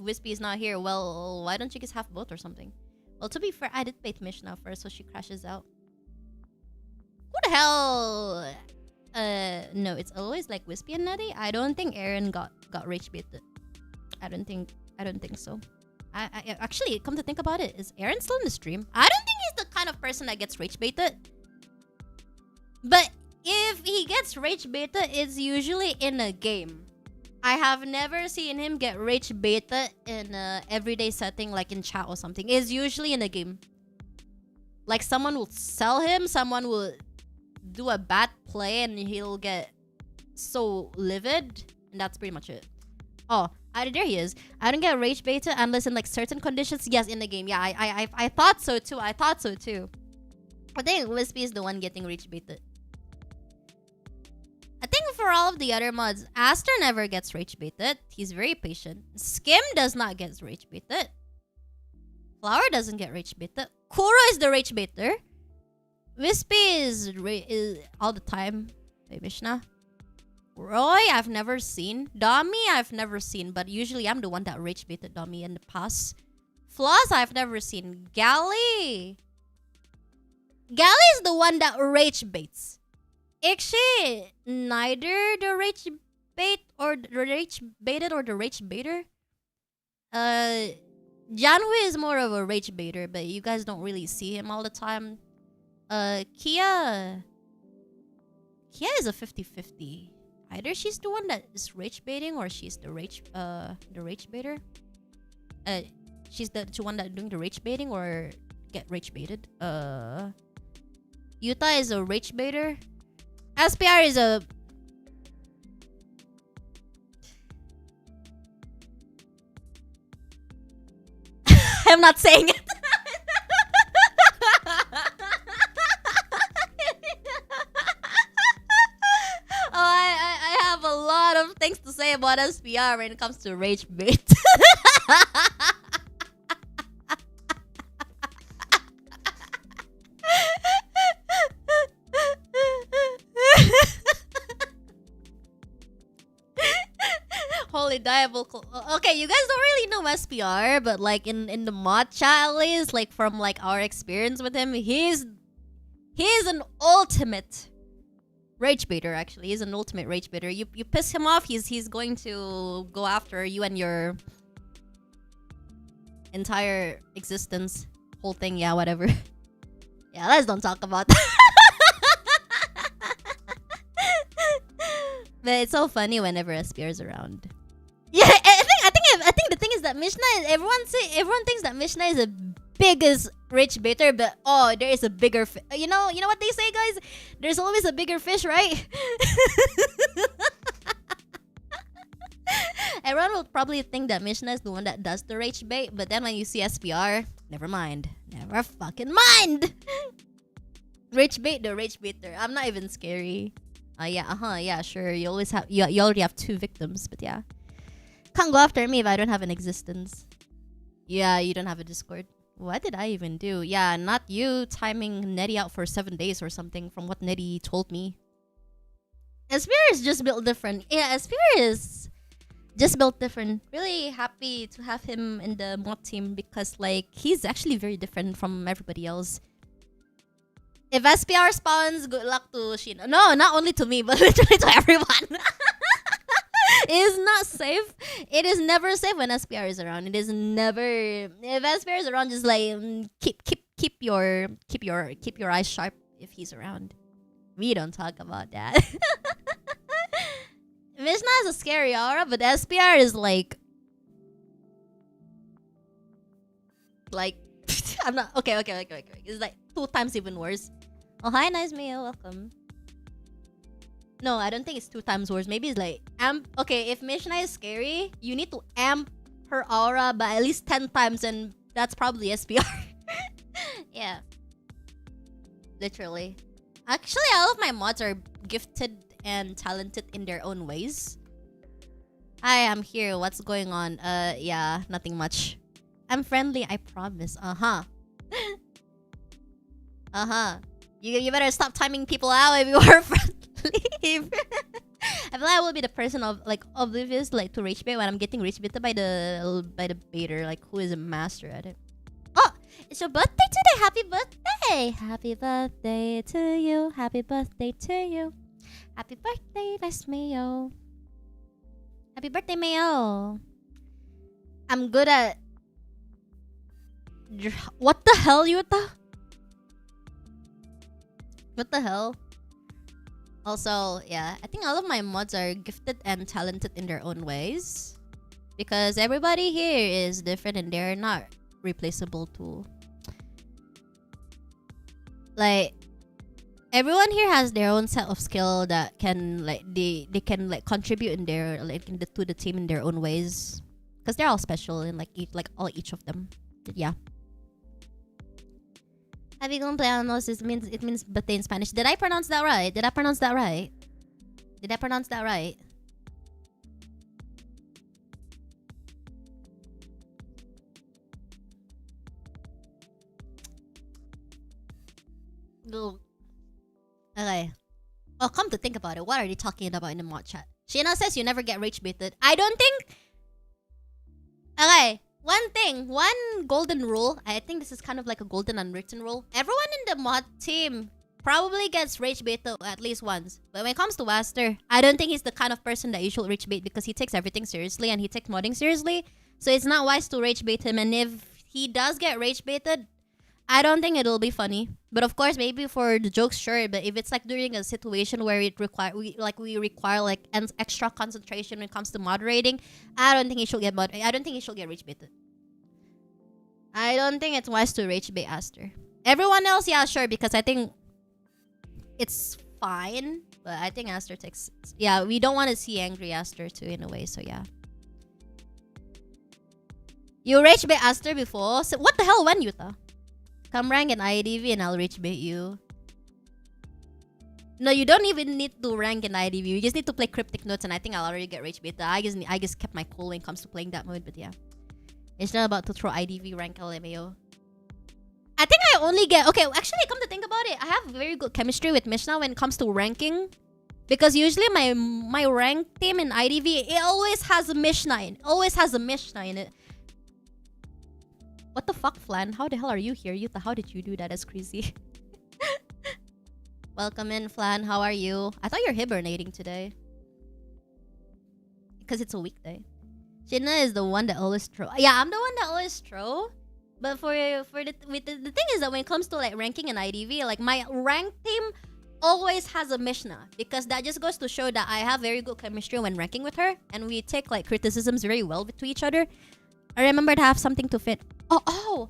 Wispy is not here. Well, why don't you guys have both or something? Well, to be fair, I did bait Mishna first, so she crashes out. Who the hell? No, it's always Wispy and Natty. I don't think Aaron got rage baited. I don't think so. I actually, come to think about it, is Aaron still in the stream? I don't think he's the kind of person that gets rage baited. But if he gets rage baited, it's usually in a game. I have never seen him get rage baited in a everyday setting, like in chat or something. It's usually in a game. Someone will sell him, someone will do a bad play, and he'll get so livid, and that's pretty much it. Oh, there he is. I don't get rage baited unless in certain conditions. Yes, in the game. Yeah, I thought so too. I think Wispy is the one getting rage baited. I think for all of the other mods, Aster never gets rage baited. He's very patient. Skim does not get rage baited. Flower doesn't get rage baited. Kuro is the rage baiter. Wispy is all the time. Wait, Mishna. Roy, I've never seen. Dami, I've never seen. But usually I'm the one that rage baited Dami in the past. Floss, I've never seen. Gally is the one that rage baits. Actually, neither the rage bait or the rage baited or the rage baiter. Janhui is more of a rage baiter, but you guys don't really see him all the time. Kia is a 50-50. Either she's the one that is rage baiting or she's the rage baiter. She's the one that doing the rage baiting or get rage baited. Yuta is a rage baiter. SPR is a... I'm not saying it. I have a lot of things to say about SPR when it comes to rage bait. holy diabolical. Okay, you guys don't really know SPR, but like in the mod chat at least, like from like our experience with him, he's an ultimate rage baiter. Actually, he's an ultimate rage baiter. You piss him off, he's going to go after you and your entire existence, whole thing. Yeah, whatever. Yeah, let's don't talk about that. But it's so funny whenever SPR is around. Yeah, I think the thing is that Mishna is everyone thinks that Mishna is the biggest rich baiter, but oh, there is a bigger you know what they say, guys? There's always a bigger fish, right? Everyone will probably think that Mishna is the one that does the rage bait, but then when you see SPR, never mind. Never fucking mind. Rage bait the rage baiter. I'm not even scary. Yeah, sure. You already have 2 victims, but yeah. Can't go after me if I don't have an existence. Yeah, you don't have a Discord. What did I even do? Yeah, not you timing Nettie out for 7 days or something from what Nettie told me. SPR is just built different. Yeah, SPR is just built different. Really happy to have him in the mod team because like he's actually very different from everybody else. If SPR spawns, good luck to Sheena. No, not only to me, but literally to everyone. It is not safe. It is never safe when SPR is around. It is never. If SPR is around, just like keep your eyes sharp if he's around. We don't talk about that. Mishna has a scary aura, but SPR is like I'm not okay. It's like 2 times even worse. Oh, hi, nice meal. Welcome. No, I don't think it's 2 times worse. Maybe it's like amp. Okay, if Mishna is scary, you need to amp her aura by at least 10 times, and that's probably SPR. Yeah. Literally. Actually, all of my mods are gifted and talented in their own ways. Hi, I'm here. What's going on? Yeah, nothing much. I'm friendly, I promise. Uh-huh. You better stop timing people out if you are friendly. I feel like I will be the person of like oblivious like to rage bait when I'm getting rage baited by the baiter, like who is a master at it. Oh, it's your birthday today. Happy birthday. Happy birthday to you. Happy birthday to you. Happy birthday, nice Mayo. Happy birthday, Mayo. I'm good at what the hell, Yuta? What the hell? Also, yeah, I think all of my mods are gifted and talented in their own ways. Because everybody here is different and they're not replaceable too. Like, everyone here has their own set of skill that can like they can like contribute in their like to the team in their own ways. Because they're all special in like each of them. But yeah. Habigong Planos it means birthday in Spanish. Did I pronounce that right? Go. Okay. Oh, come to think about it, what are they talking about in the mod chat? Sheena says you never get rage baited. I don't think. Okay. One golden rule. I think this is kind of like a golden unwritten rule. Everyone in the mod team probably gets rage baited at least once. But when it comes to Waster, I don't think he's the kind of person that you should rage bait because he takes everything seriously and he takes modding seriously. So it's not wise to rage bait him. And if he does get rage baited, I don't think it'll be funny. But of course, maybe for the jokes, sure. But if it's like during a situation where we require like extra concentration when it comes to moderating, I don't think he should get rage baited. I don't think it's wise to rage bait Aster. Everyone else, yeah, sure, because I think it's fine. But I think Aster takes. Yeah, we don't want to see angry Aster too in a way. So yeah. You rage bait Aster before? So what the hell? When, Yuta? Come rank an IDV and I'll rage bait you. No, you don't even need to rank an IDV. You just need to play cryptic notes, and I think I'll already get rage baited. I just kept my cool when it comes to playing that mode, but yeah. It's not about to throw IDV rank LMAO. I think I only get... Okay, actually, come to think about it, I have very good chemistry with Mishna when it comes to ranking. Because usually my rank team in IDV, it always has a Mishnah in it. Always has a Mishnah in it. What the fuck, Flan? How the hell are you here? Yuta, how did you do that? That's crazy. Welcome in, Flan. How are you? I thought you're hibernating today. Because it's a weekday. Shina is the one that always throw. Yeah, I'm the one that always throw. But the thing is that when it comes to like ranking in IDV, like my rank team always has a Mishnah, because that just goes to show that I have very good chemistry when ranking with her, and we take like criticisms very well to each other. I remember to have something to fit. Oh,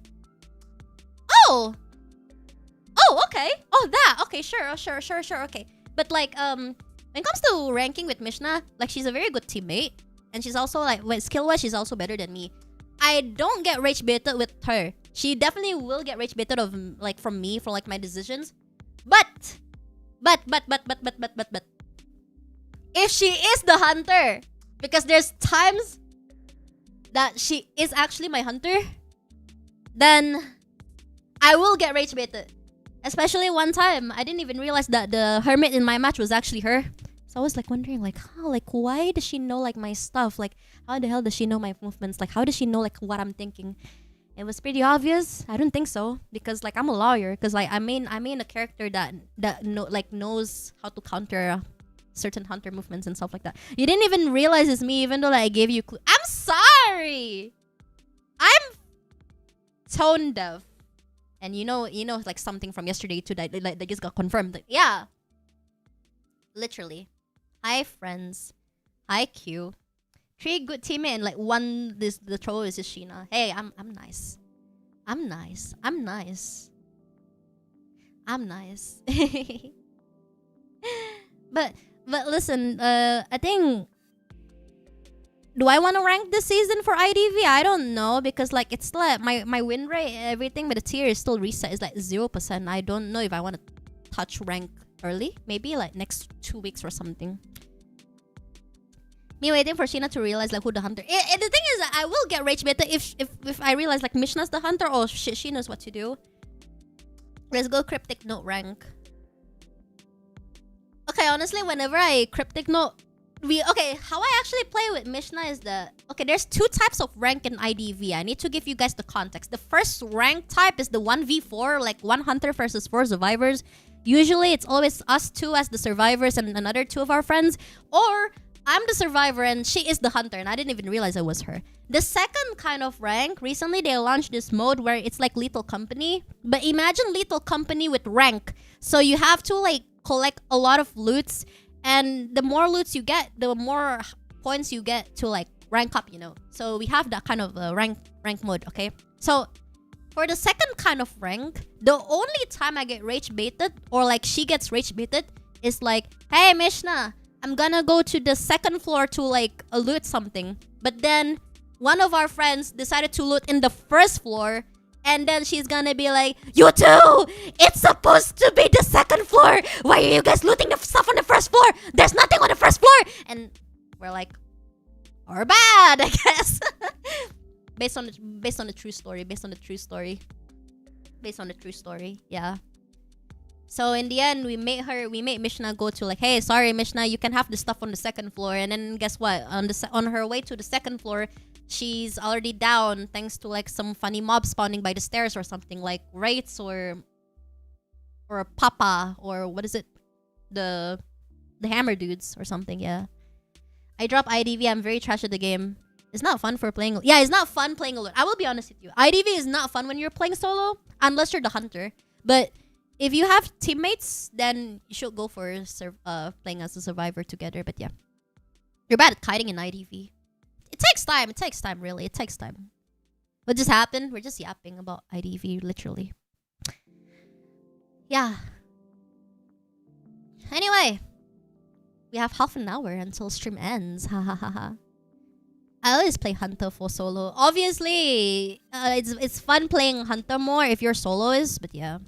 okay. Oh, that. Okay, sure. Okay. But like when it comes to ranking with Mishna, like she's a very good teammate, and she's also like skill-wise, she's also better than me. I don't get rage baited with her. She definitely will get rage baited of like from me for like my decisions. But if she is the hunter, because there's times that she is actually my hunter, then I will get rage baited. Especially one time, I didn't even realize that the hermit in my match was actually her. So I was like wondering, like, how, like, why does she know like my stuff? Like, how the hell does she know my movements? Like, how does she know like what I'm thinking? It was pretty obvious. I don't think so, because like I'm a lawyer. Because like I mean a character that knows how to counter certain hunter movements and stuff like that. You didn't even realize it's me, even though like, I gave you clue. I'm sorry. I'm tone deaf. And you know, like something from yesterday too that that just got confirmed. Like, yeah, literally. Hi friends, hi Q. 3 good teammate and like one the troll is Sheena. Hey, I'm nice. I'm nice. but listen, I think. Do I want to rank this season for IDV? I don't know, because like it's like my win rate, everything, but the tier is still reset. It's like 0%. I don't know if I want to touch rank early. Maybe like next 2 weeks or something. Me waiting for Sheena to realize like who the hunter. The thing is that I will get rage beta if I realize like Mishna's the hunter. Oh shit, she knows what to do. Let's go cryptic note rank. Okay, honestly, whenever I cryptic note. How I actually play with Mishna is there's 2 types of rank in IDV. I need to give you guys the context. The first rank type is the 1v4, like 1 hunter versus 4 survivors. Usually it's always us 2 as the survivors and another 2 of our friends, or I'm the survivor and she is the hunter and I didn't even realize it was her. The second kind of rank, recently they launched this mode where it's like Lethal Company, but imagine Lethal Company with rank. So you have to like collect a lot of loots, and the more loots you get, the more points you get to like rank up, you know. So we have that kind of rank mode, okay? So for the second kind of rank, the only time I get rage baited or like she gets rage baited is like, hey Mishna, I'm gonna go to the 2nd floor to like loot something. But then one of our friends decided to loot in the 1st floor. And then she's gonna be like, you two! It's supposed to be the 2nd floor! Why are you guys looting the stuff on the 1st floor? There's nothing on the 1st floor! And we're like, or bad, I guess. based on the true story. Yeah. So in the end, we made Mishna go to like, hey, sorry Mishna, you can have the stuff on the 2nd floor. And then guess what? On her way to the 2nd floor, she's already down thanks to like some funny mob spawning by the stairs or something, like Wraiths or Papa, or what is it? The hammer dudes or something, yeah. I drop IDV, I'm very trash at the game. It's not fun for playing. Yeah, it's not fun playing alone. I will be honest with you. IDV is not fun when you're playing solo, unless you're the hunter. But if you have teammates, then you should go for playing as a survivor together. But yeah, you're bad at kiting in IDV. It takes time, really. It takes time. What just happened? We're just yapping about IDV, literally. Yeah. Anyway, we have half an hour until stream ends. Ha ha ha ha. I always play Hunter for solo. Obviously, it's fun playing Hunter more if your soloist, but yeah.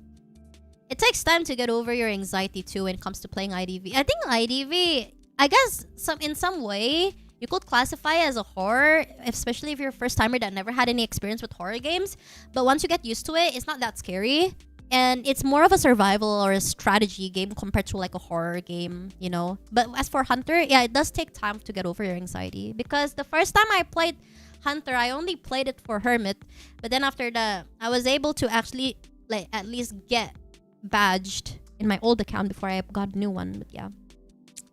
It takes time to get over your anxiety too when it comes to playing IDV. I think IDV, I guess in some way, you could classify as a horror, especially if you're a first timer that never had any experience with horror games. But once you get used to it, it's not that scary. And it's more of a survival or a strategy game compared to like a horror game, you know. But as for Hunter, yeah, it does take time to get over your anxiety, because the first time I played Hunter, I only played it for Hermit, but then after that, I was able to actually like at least get badged in my old account before I got a new one. But yeah,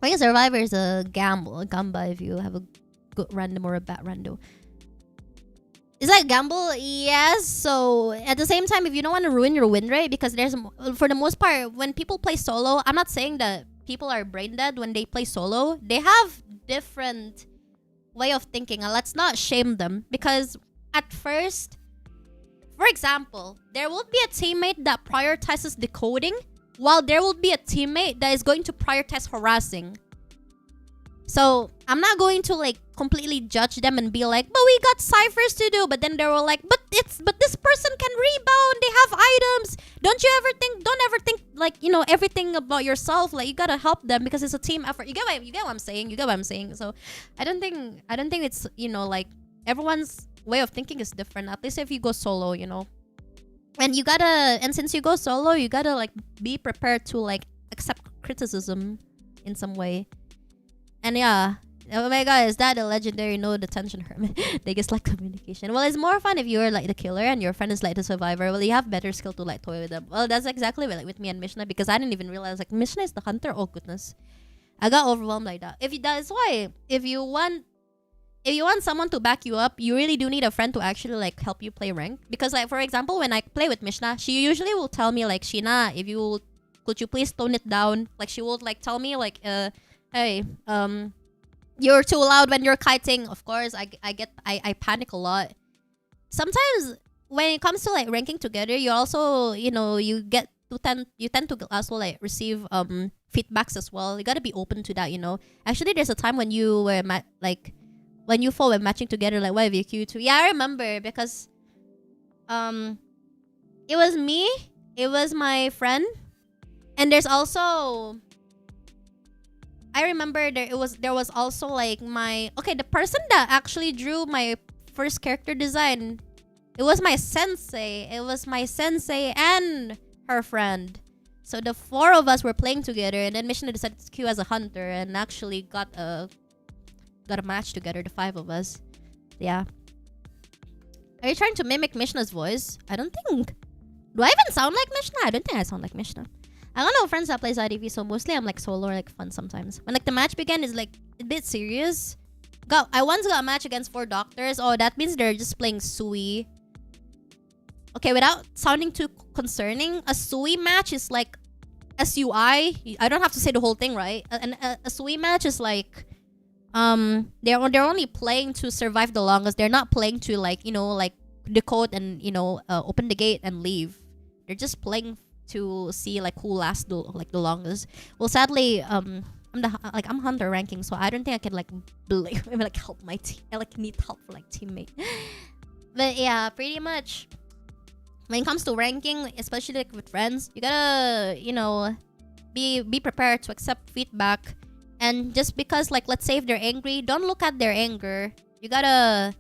playing Survivor is a gamble, a gamba if you have a good random or a bad rando. Is that gamble? Yes. So at the same time, if you don't want to ruin your win rate, because there's, for the most part, when people play solo, I'm not saying that people are brain dead when they play solo. They have different way of thinking, and let's not shame them, because at first, for example, there will be a teammate that prioritizes decoding, while there will be a teammate that is going to prioritize harassing. So I'm not going to like completely judge them and be like, but we got ciphers to do. But then they were like, but this person can rebound. They have items. Don't ever think like, you know, everything about yourself. Like, you gotta help them because it's a team effort. You get what I'm saying? So I don't think it's, you know, like, everyone's way of thinking is different. At least if you go solo, you know. And since you go solo, you gotta like be prepared to like accept criticism in some way. And yeah, oh my god, is that a legendary no detention hermit? They just like communication. Well, it's more fun if you're like the killer and your friend is like the survivor. Well, you have better skill to like toy with them. Well, that's exactly like with me and Mishna, because I didn't even realize like Mishna is the hunter. Oh goodness, I got overwhelmed like that. That's why if you want someone to back you up, you really do need a friend to actually like help you play rank. Because like, for example, when I play with Mishna, she usually will tell me like, Sheena, could you please tone it down? Like, she will like tell me like, hey, you're too loud when you're kiting. Of course, I panic a lot. Sometimes when it comes to like ranking together, you also, you know, you tend to also like receive feedbacks as well. You gotta be open to that, you know. Actually, there's a time when you were when you four were matching together, like, what have you queued to? Yeah, I remember, because it was me, it was my friend, and there's also, I remember there was also like the person that actually drew my first character design. It was my sensei. It was my sensei and her friend. So the four of us were playing together, and then Mission decided to queue as a hunter and actually got a match together, the five of us. Yeah. Are you trying to mimic Mishna's voice? I don't think. Do I even sound like Mishna? I don't think I sound like Mishna. I don't know friends that plays IDV, so mostly I'm like solo or like fun sometimes. When like the match began is like a bit serious. I once got a match against 4 doctors. Oh, that means they're just playing Sui. Okay, without sounding too concerning, a Sui match is like SUI. I don't have to say the whole thing, right? A Sui match is like they're only playing to survive the longest. They're not playing to like, you know, like decode and, you know, open the gate and leave. They're just playing to see like who lasts the longest. Well, sadly, I'm hunter ranking, so I don't think I can like help my team. I like need help for like teammate. But yeah, pretty much when it comes to ranking, especially like with friends, you gotta, you know, be prepared to accept feedback. And just because, like, let's say if they're angry, don't look at their anger. You gotta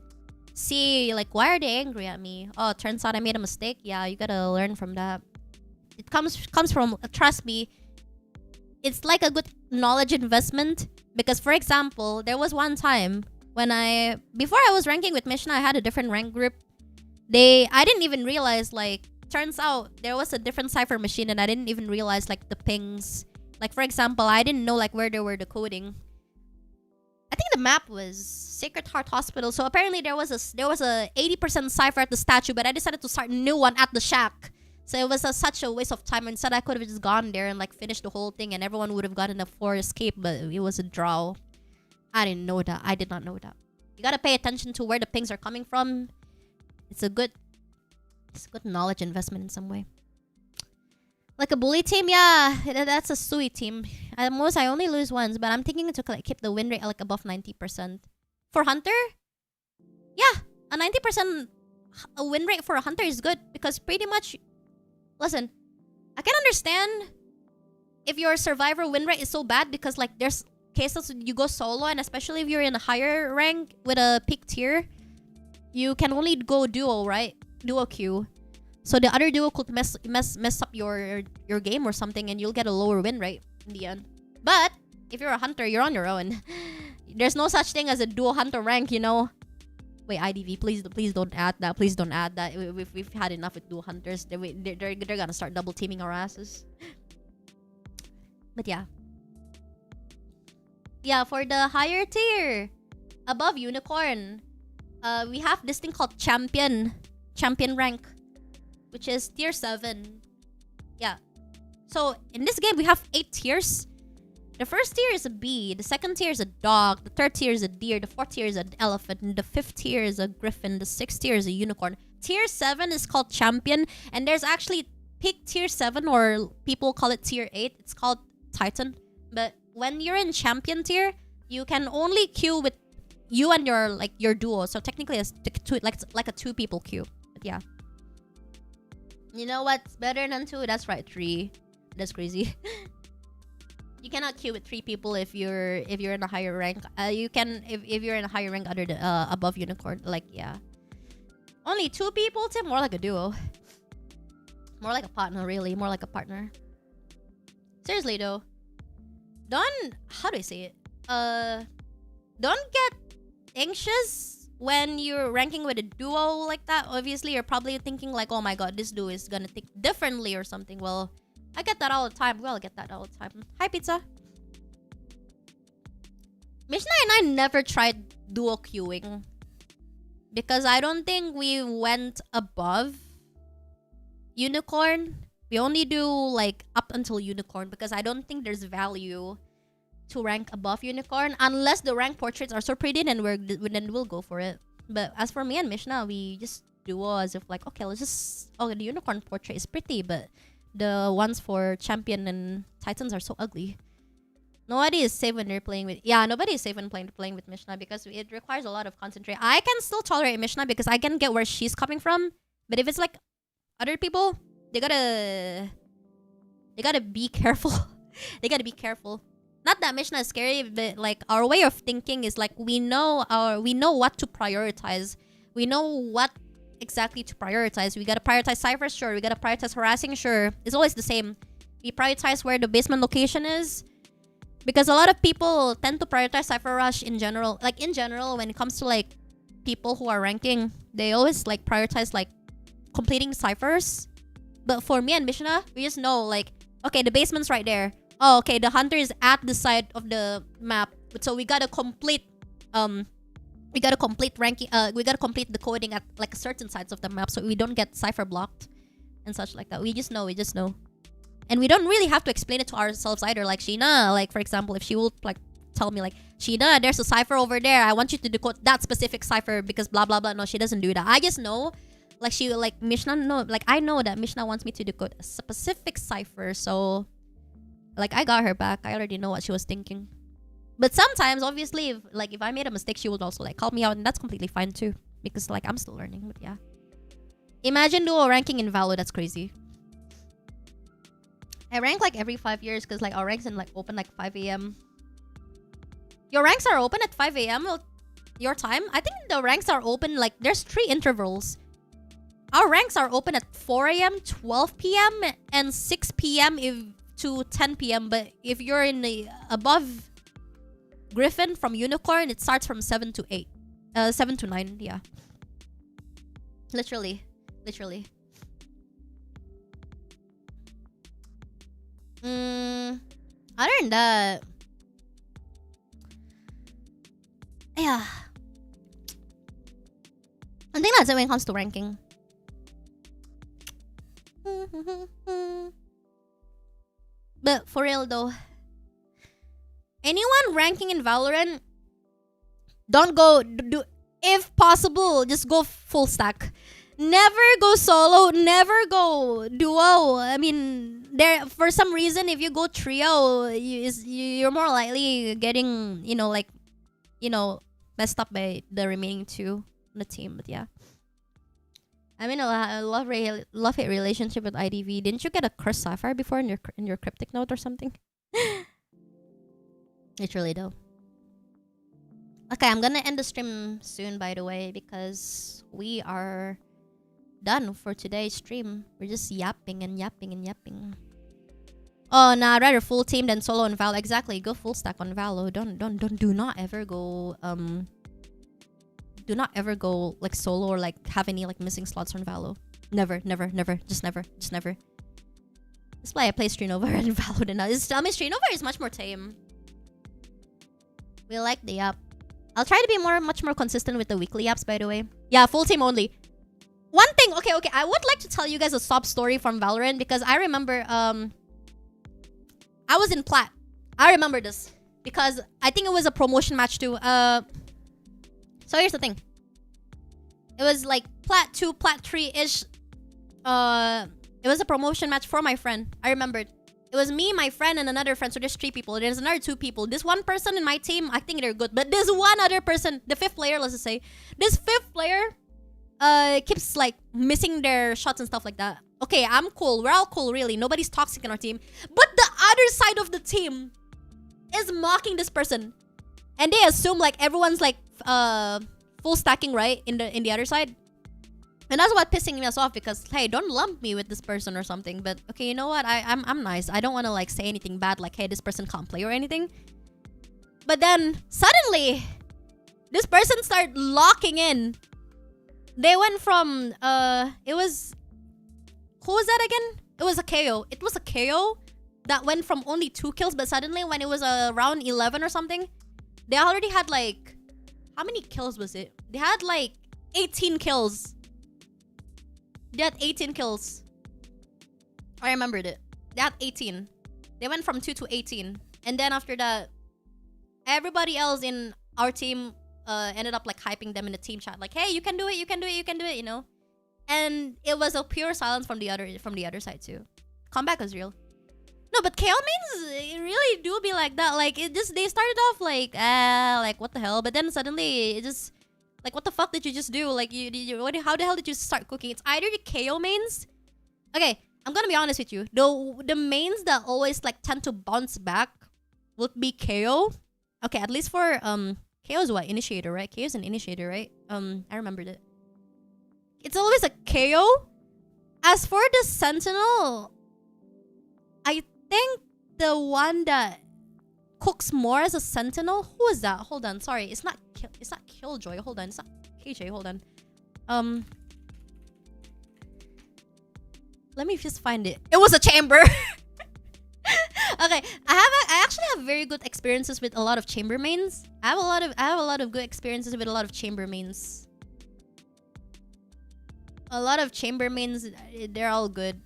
see, like, why are they angry at me? Oh, it turns out I made a mistake. Yeah, you gotta learn from that. It comes from, trust me, it's like a good knowledge investment. Because, for example, there was one time when before I was ranking with Mishna, I had a different rank group. I didn't even realize, like, turns out there was a different cipher machine, and I didn't even realize, like, the pings. Like, for example, I didn't know like where they were decoding. I think the map was Sacred Heart Hospital. So apparently there was a 80% cipher at the statue, but I decided to start a new one at the shack. So it was such a waste of time. Instead, I could have just gone there and like finished the whole thing, and everyone would have gotten a 4 escape, but it was a draw. I didn't know that. I did not know that. You gotta pay attention to where the pings are coming from. It's a good knowledge investment in some way. Like a bully team, yeah, that's a Sui team. At most, I only lose once, but I'm thinking to like keep the win rate like above 90%. For Hunter, yeah, a 90% win rate for a Hunter is good, because pretty much, listen, I can understand if your survivor win rate is so bad, because like there's cases you go solo, and especially if you're in a higher rank with a peak tier, you can only go duo, right? Duo queue. So the other duo could mess up your game or something, and you'll get a lower win rate in the end. But if you're a hunter, you're on your own. There's no such thing as a duo hunter rank, you know. Wait, IDV, please don't add that. Please don't add that. We've had enough with duo hunters. They're gonna start double teaming our asses. But yeah. Yeah, for the higher tier, above unicorn, we have this thing called champion rank, which is tier 7. Yeah. So in this game, we have 8 tiers. The first tier is a bee, the second tier is a dog, the third tier is a deer, the fourth tier is an elephant, and the fifth tier is a griffin, the sixth tier is a unicorn. Tier 7 is called champion, and there's actually peak tier 7, or people call it tier 8. It's called titan. But when you're in champion tier, you can only queue with you and your duo. So technically it's like a 2 people queue. But yeah. You know what's better than 2? That's right, 3. That's crazy. You cannot queue with 3 people if you're in a higher rank. You can if you're in a higher rank under the above unicorn. Like, yeah. Only 2 people, Tim? More like a duo. More like a partner, really. More like a partner. Seriously though. How do I say it? Don't get anxious when you're ranking with a duo like that. Obviously, you're probably thinking like, oh my god, this duo is gonna think differently or something. Well, I get that all the time. We all get that all the time. Hi, pizza. Mishna and I never tried duo queuing because I don't think we went above unicorn. We only do like up until unicorn because I don't think there's value to rank above unicorn unless the rank portraits are so pretty. Then we'll go for it. But as for me and Mishna, we just duo as if like, okay, let's just, the unicorn portrait is pretty, but the ones for champion and titans are so ugly. Nobody is safe when they're playing with... Yeah, nobody is safe when playing with Mishna because it requires a lot of concentration. I can still tolerate Mishna because I can get where she's coming from. But if it's like other people, they gotta be careful. They gotta be careful. Not that Mishna is scary, but like our way of thinking is like we know what to prioritize. We know what exactly to prioritize. We gotta prioritize ciphers, sure. We gotta prioritize harassing, sure. It's always the same. We prioritize where the basement location is because a lot of people tend to prioritize cipher rush in general. Like in general, when it comes to like people who are ranking, they always like prioritize like completing ciphers. But for me and Mishna, we just know like, okay, the basement's right there. Oh, okay, the hunter is at the side of the map. So we gotta complete ranking. We gotta complete the coding at like certain sides of the map so we don't get cipher blocked and such like that. We just know. And we don't really have to explain it to ourselves either. Like Sheena, like for example, if she will like tell me like, Sheena, there's a cipher over there. I want you to decode that specific cipher because blah blah blah. No, she doesn't do that. I just know. Like she like Mishna no, like I know that Mishna wants me to decode a specific cipher, so like I got her back. I already know what she was thinking. But sometimes, obviously, if I made a mistake, she would also like call me out, and that's completely fine too. Because like I'm still learning. But yeah. Imagine duo ranking in Valo, that's crazy. I rank like every 5 years because like our ranks in like open like 5 a.m. Your ranks are open at 5 a.m. your time? I think the ranks are open like there's 3 intervals. Our ranks are open at 4 a.m., 12 p.m. and 6 p.m. to 10 p.m. But if you're in the above Griffin from Unicorn, it starts from 7 to 8. 7 to 9, yeah. Literally. Other than that, yeah. I think that's it when it comes to ranking. But for real though, anyone ranking in Valorant, don't go if possible, just go full stack. Never go solo, never go duo. I mean, there for some reason if you go trio, you're more likely getting, messed up by the remaining 2 on the team. But yeah. I mean, a love-hate relationship with IDV. Didn't you get a cursed sapphire before in your cryptic note or something? Literally though. Okay, I'm gonna end the stream soon, by the way, because we are done for today's stream. We're just yapping and yapping and yapping. Oh, nah, I'd rather full team than solo on Valo. Exactly, go full stack on Valo. Do not ever go do not ever go like solo or like have any like missing slots on Valo. Never, never, never, just never, just never. That's why I play Streetnova and Valo than now. Streetnova is much more tame. We like the app. I'll try to be much more consistent with the weekly apps, by the way. Yeah, full team only. One thing, okay, I would like to tell you guys a sob story from Valorant because I remember I was in Plat. I remember this because I think it was a promotion match too. So here's the thing. It was like Plat 2, Plat 3-ish. It was a promotion match for my friend. I remembered. It was me, my friend, and another friend. So there's 3 people. There's another 2 people. This one person in my team, I think they're good. But this one other person, the 5th player, let's just say. This 5th player keeps like missing their shots and stuff like that. Okay, I'm cool. We're all cool, really. Nobody's toxic in our team. But the other side of the team is mocking this person. And they assume like everyone's like full stacking, right? In the other side. And that's what pissing us off because, hey, don't lump me with this person or something. But, okay, you know what? I'm nice. I don't want to, like, say anything bad like, hey, this person can't play or anything. But then, suddenly, this person started locking in. They went from, it was... Who was that again? It was a KO. It was a KO that went from only 2 kills. But suddenly, when it was around 11 or something, they already had, like... How many kills was it? They had, like, 18 kills. They had 18 kills. I remembered it. They had 18. They went from 2 to 18. And then after that, everybody else in our team ended up like hyping them in the team chat. Like, hey, you can do it, you can do it, you can do it, you know? And it was a pure silence from the other side too. Comeback was real. No, but KL mains, it really do be like that. Like, it just, they started off like what the hell? But then suddenly, it just... Like, what the fuck did you just do? Like, how the hell did you start cooking? It's either the KO mains. Okay, I'm gonna be honest with you. The mains that always, like, tend to bounce back would be KO. Okay, at least for, KO is what? Initiator, right? KO is an initiator, right? I remembered it. It's always a KO. As for the Sentinel, I think the one that cooks more as a Sentinel. Who is that? Hold on, sorry. It's not Killjoy. Hold on, it's not KJ. Hold on. Let me just find it. It was a chamber. Okay, I actually have very good experiences with a lot of chamber mains. I have a lot of good experiences with a lot of chamber mains. A lot of chamber mains, they're all good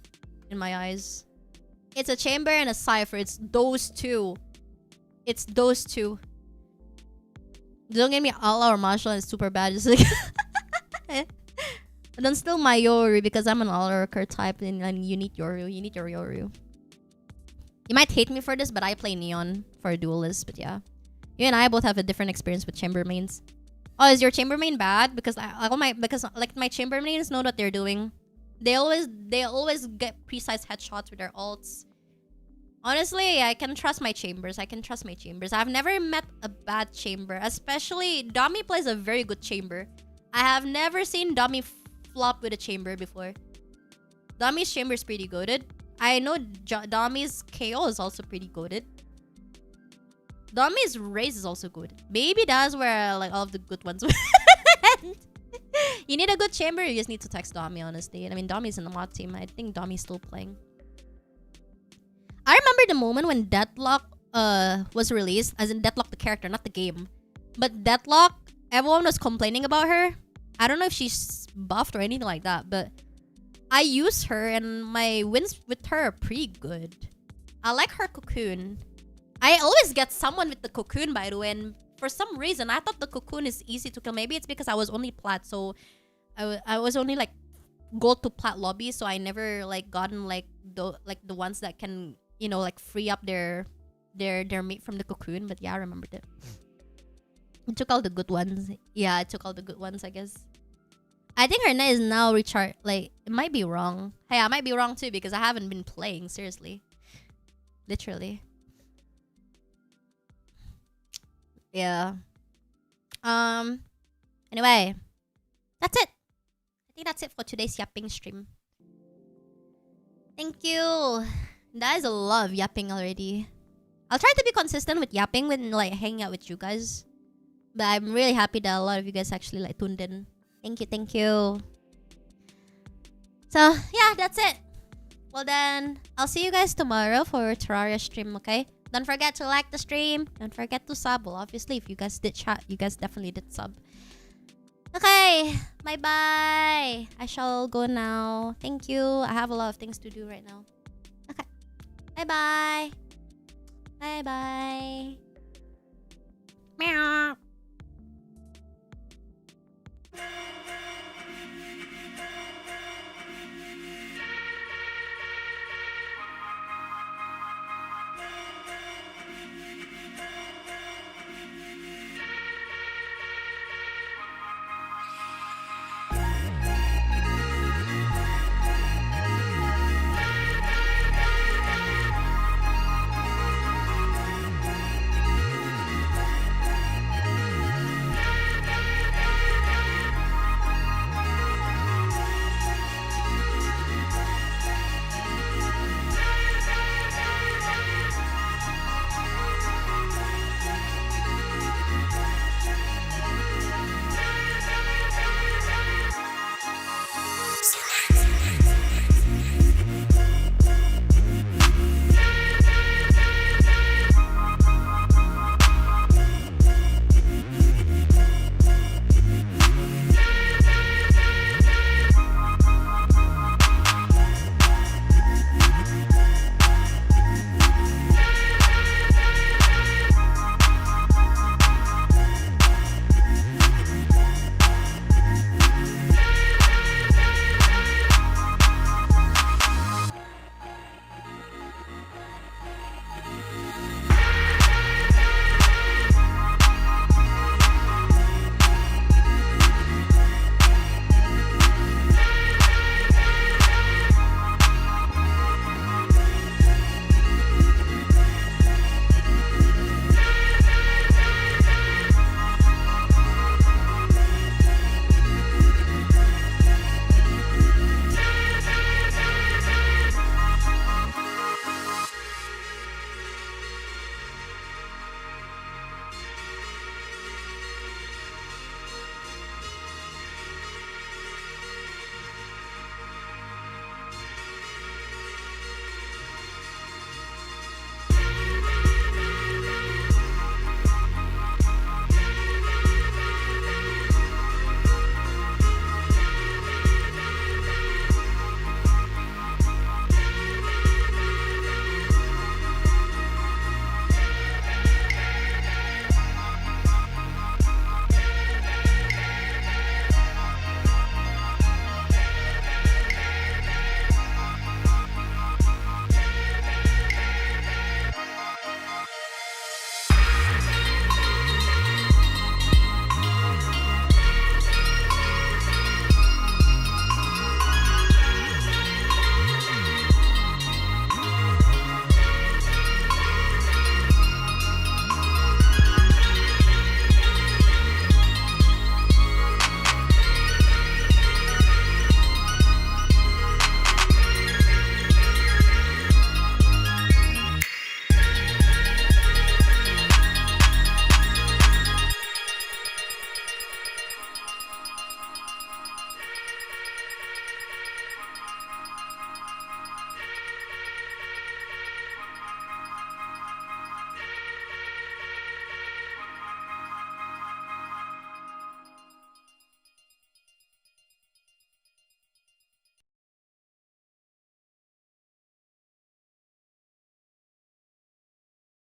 in my eyes. It's a chamber and a cypher. It's those two. It's those two. Don't get me all our martial is super bad. Just like but then still my Yoru because I'm an all-worker type and you need Yoru. You need your Yoru. You might hate me for this, but I play Neon for a duelist. But yeah, you and I both have a different experience with chamber mains. Oh, is your chamber main bad? Because my chamber mains know what they're doing. They always get precise headshots with their ults. Honestly, I can trust my chambers. I've never met a bad chamber. Especially, Dami plays a very good chamber. I have never seen Dami flop with a chamber before. Dami's chamber is pretty goated. I know Dami's KO is also pretty goated. Dami's raise is also good. Maybe that's where like all of the good ones went. You need a good chamber, you just need to text Dami, honestly. I mean, Dami's in the mod team. I think Dami's still playing. I remember the moment when Deadlock was released, as in Deadlock the character, not the game. But Deadlock, everyone was complaining about her. I don't know if she's buffed or anything like that, but I use her and my wins with her are pretty good. I like her cocoon. I always get someone with the cocoon, by the way, and for some reason, I thought the cocoon is easy to kill. Maybe it's because I was only plat, so I was only like gold to plat lobby, so I never like gotten like the ones that can, you know, like free up their mate from the cocoon. But yeah, I remembered it. It took all the good ones. Yeah, it took all the good ones, I guess. I think her net is now recharged. Like, it might be wrong. Hey, I might be wrong too because I haven't been playing, seriously. Literally. Yeah. Anyway. That's it. think that's it for today's yapping stream. Thank you. That is a lot of yapping already. I'll try to be consistent with yapping when like hanging out with you guys. But I'm really happy that a lot of you guys actually like tuned in. Thank you, thank you. So yeah, that's it. Well then, I'll see you guys tomorrow for Terraria stream, okay? Don't forget to like the stream. Don't forget to sub. Well, obviously, if you guys did chat, you guys definitely did sub. Okay, bye-bye. I shall go now. Thank you. I have a lot of things to do right now. Okay, bye-bye. Bye-bye. Meow.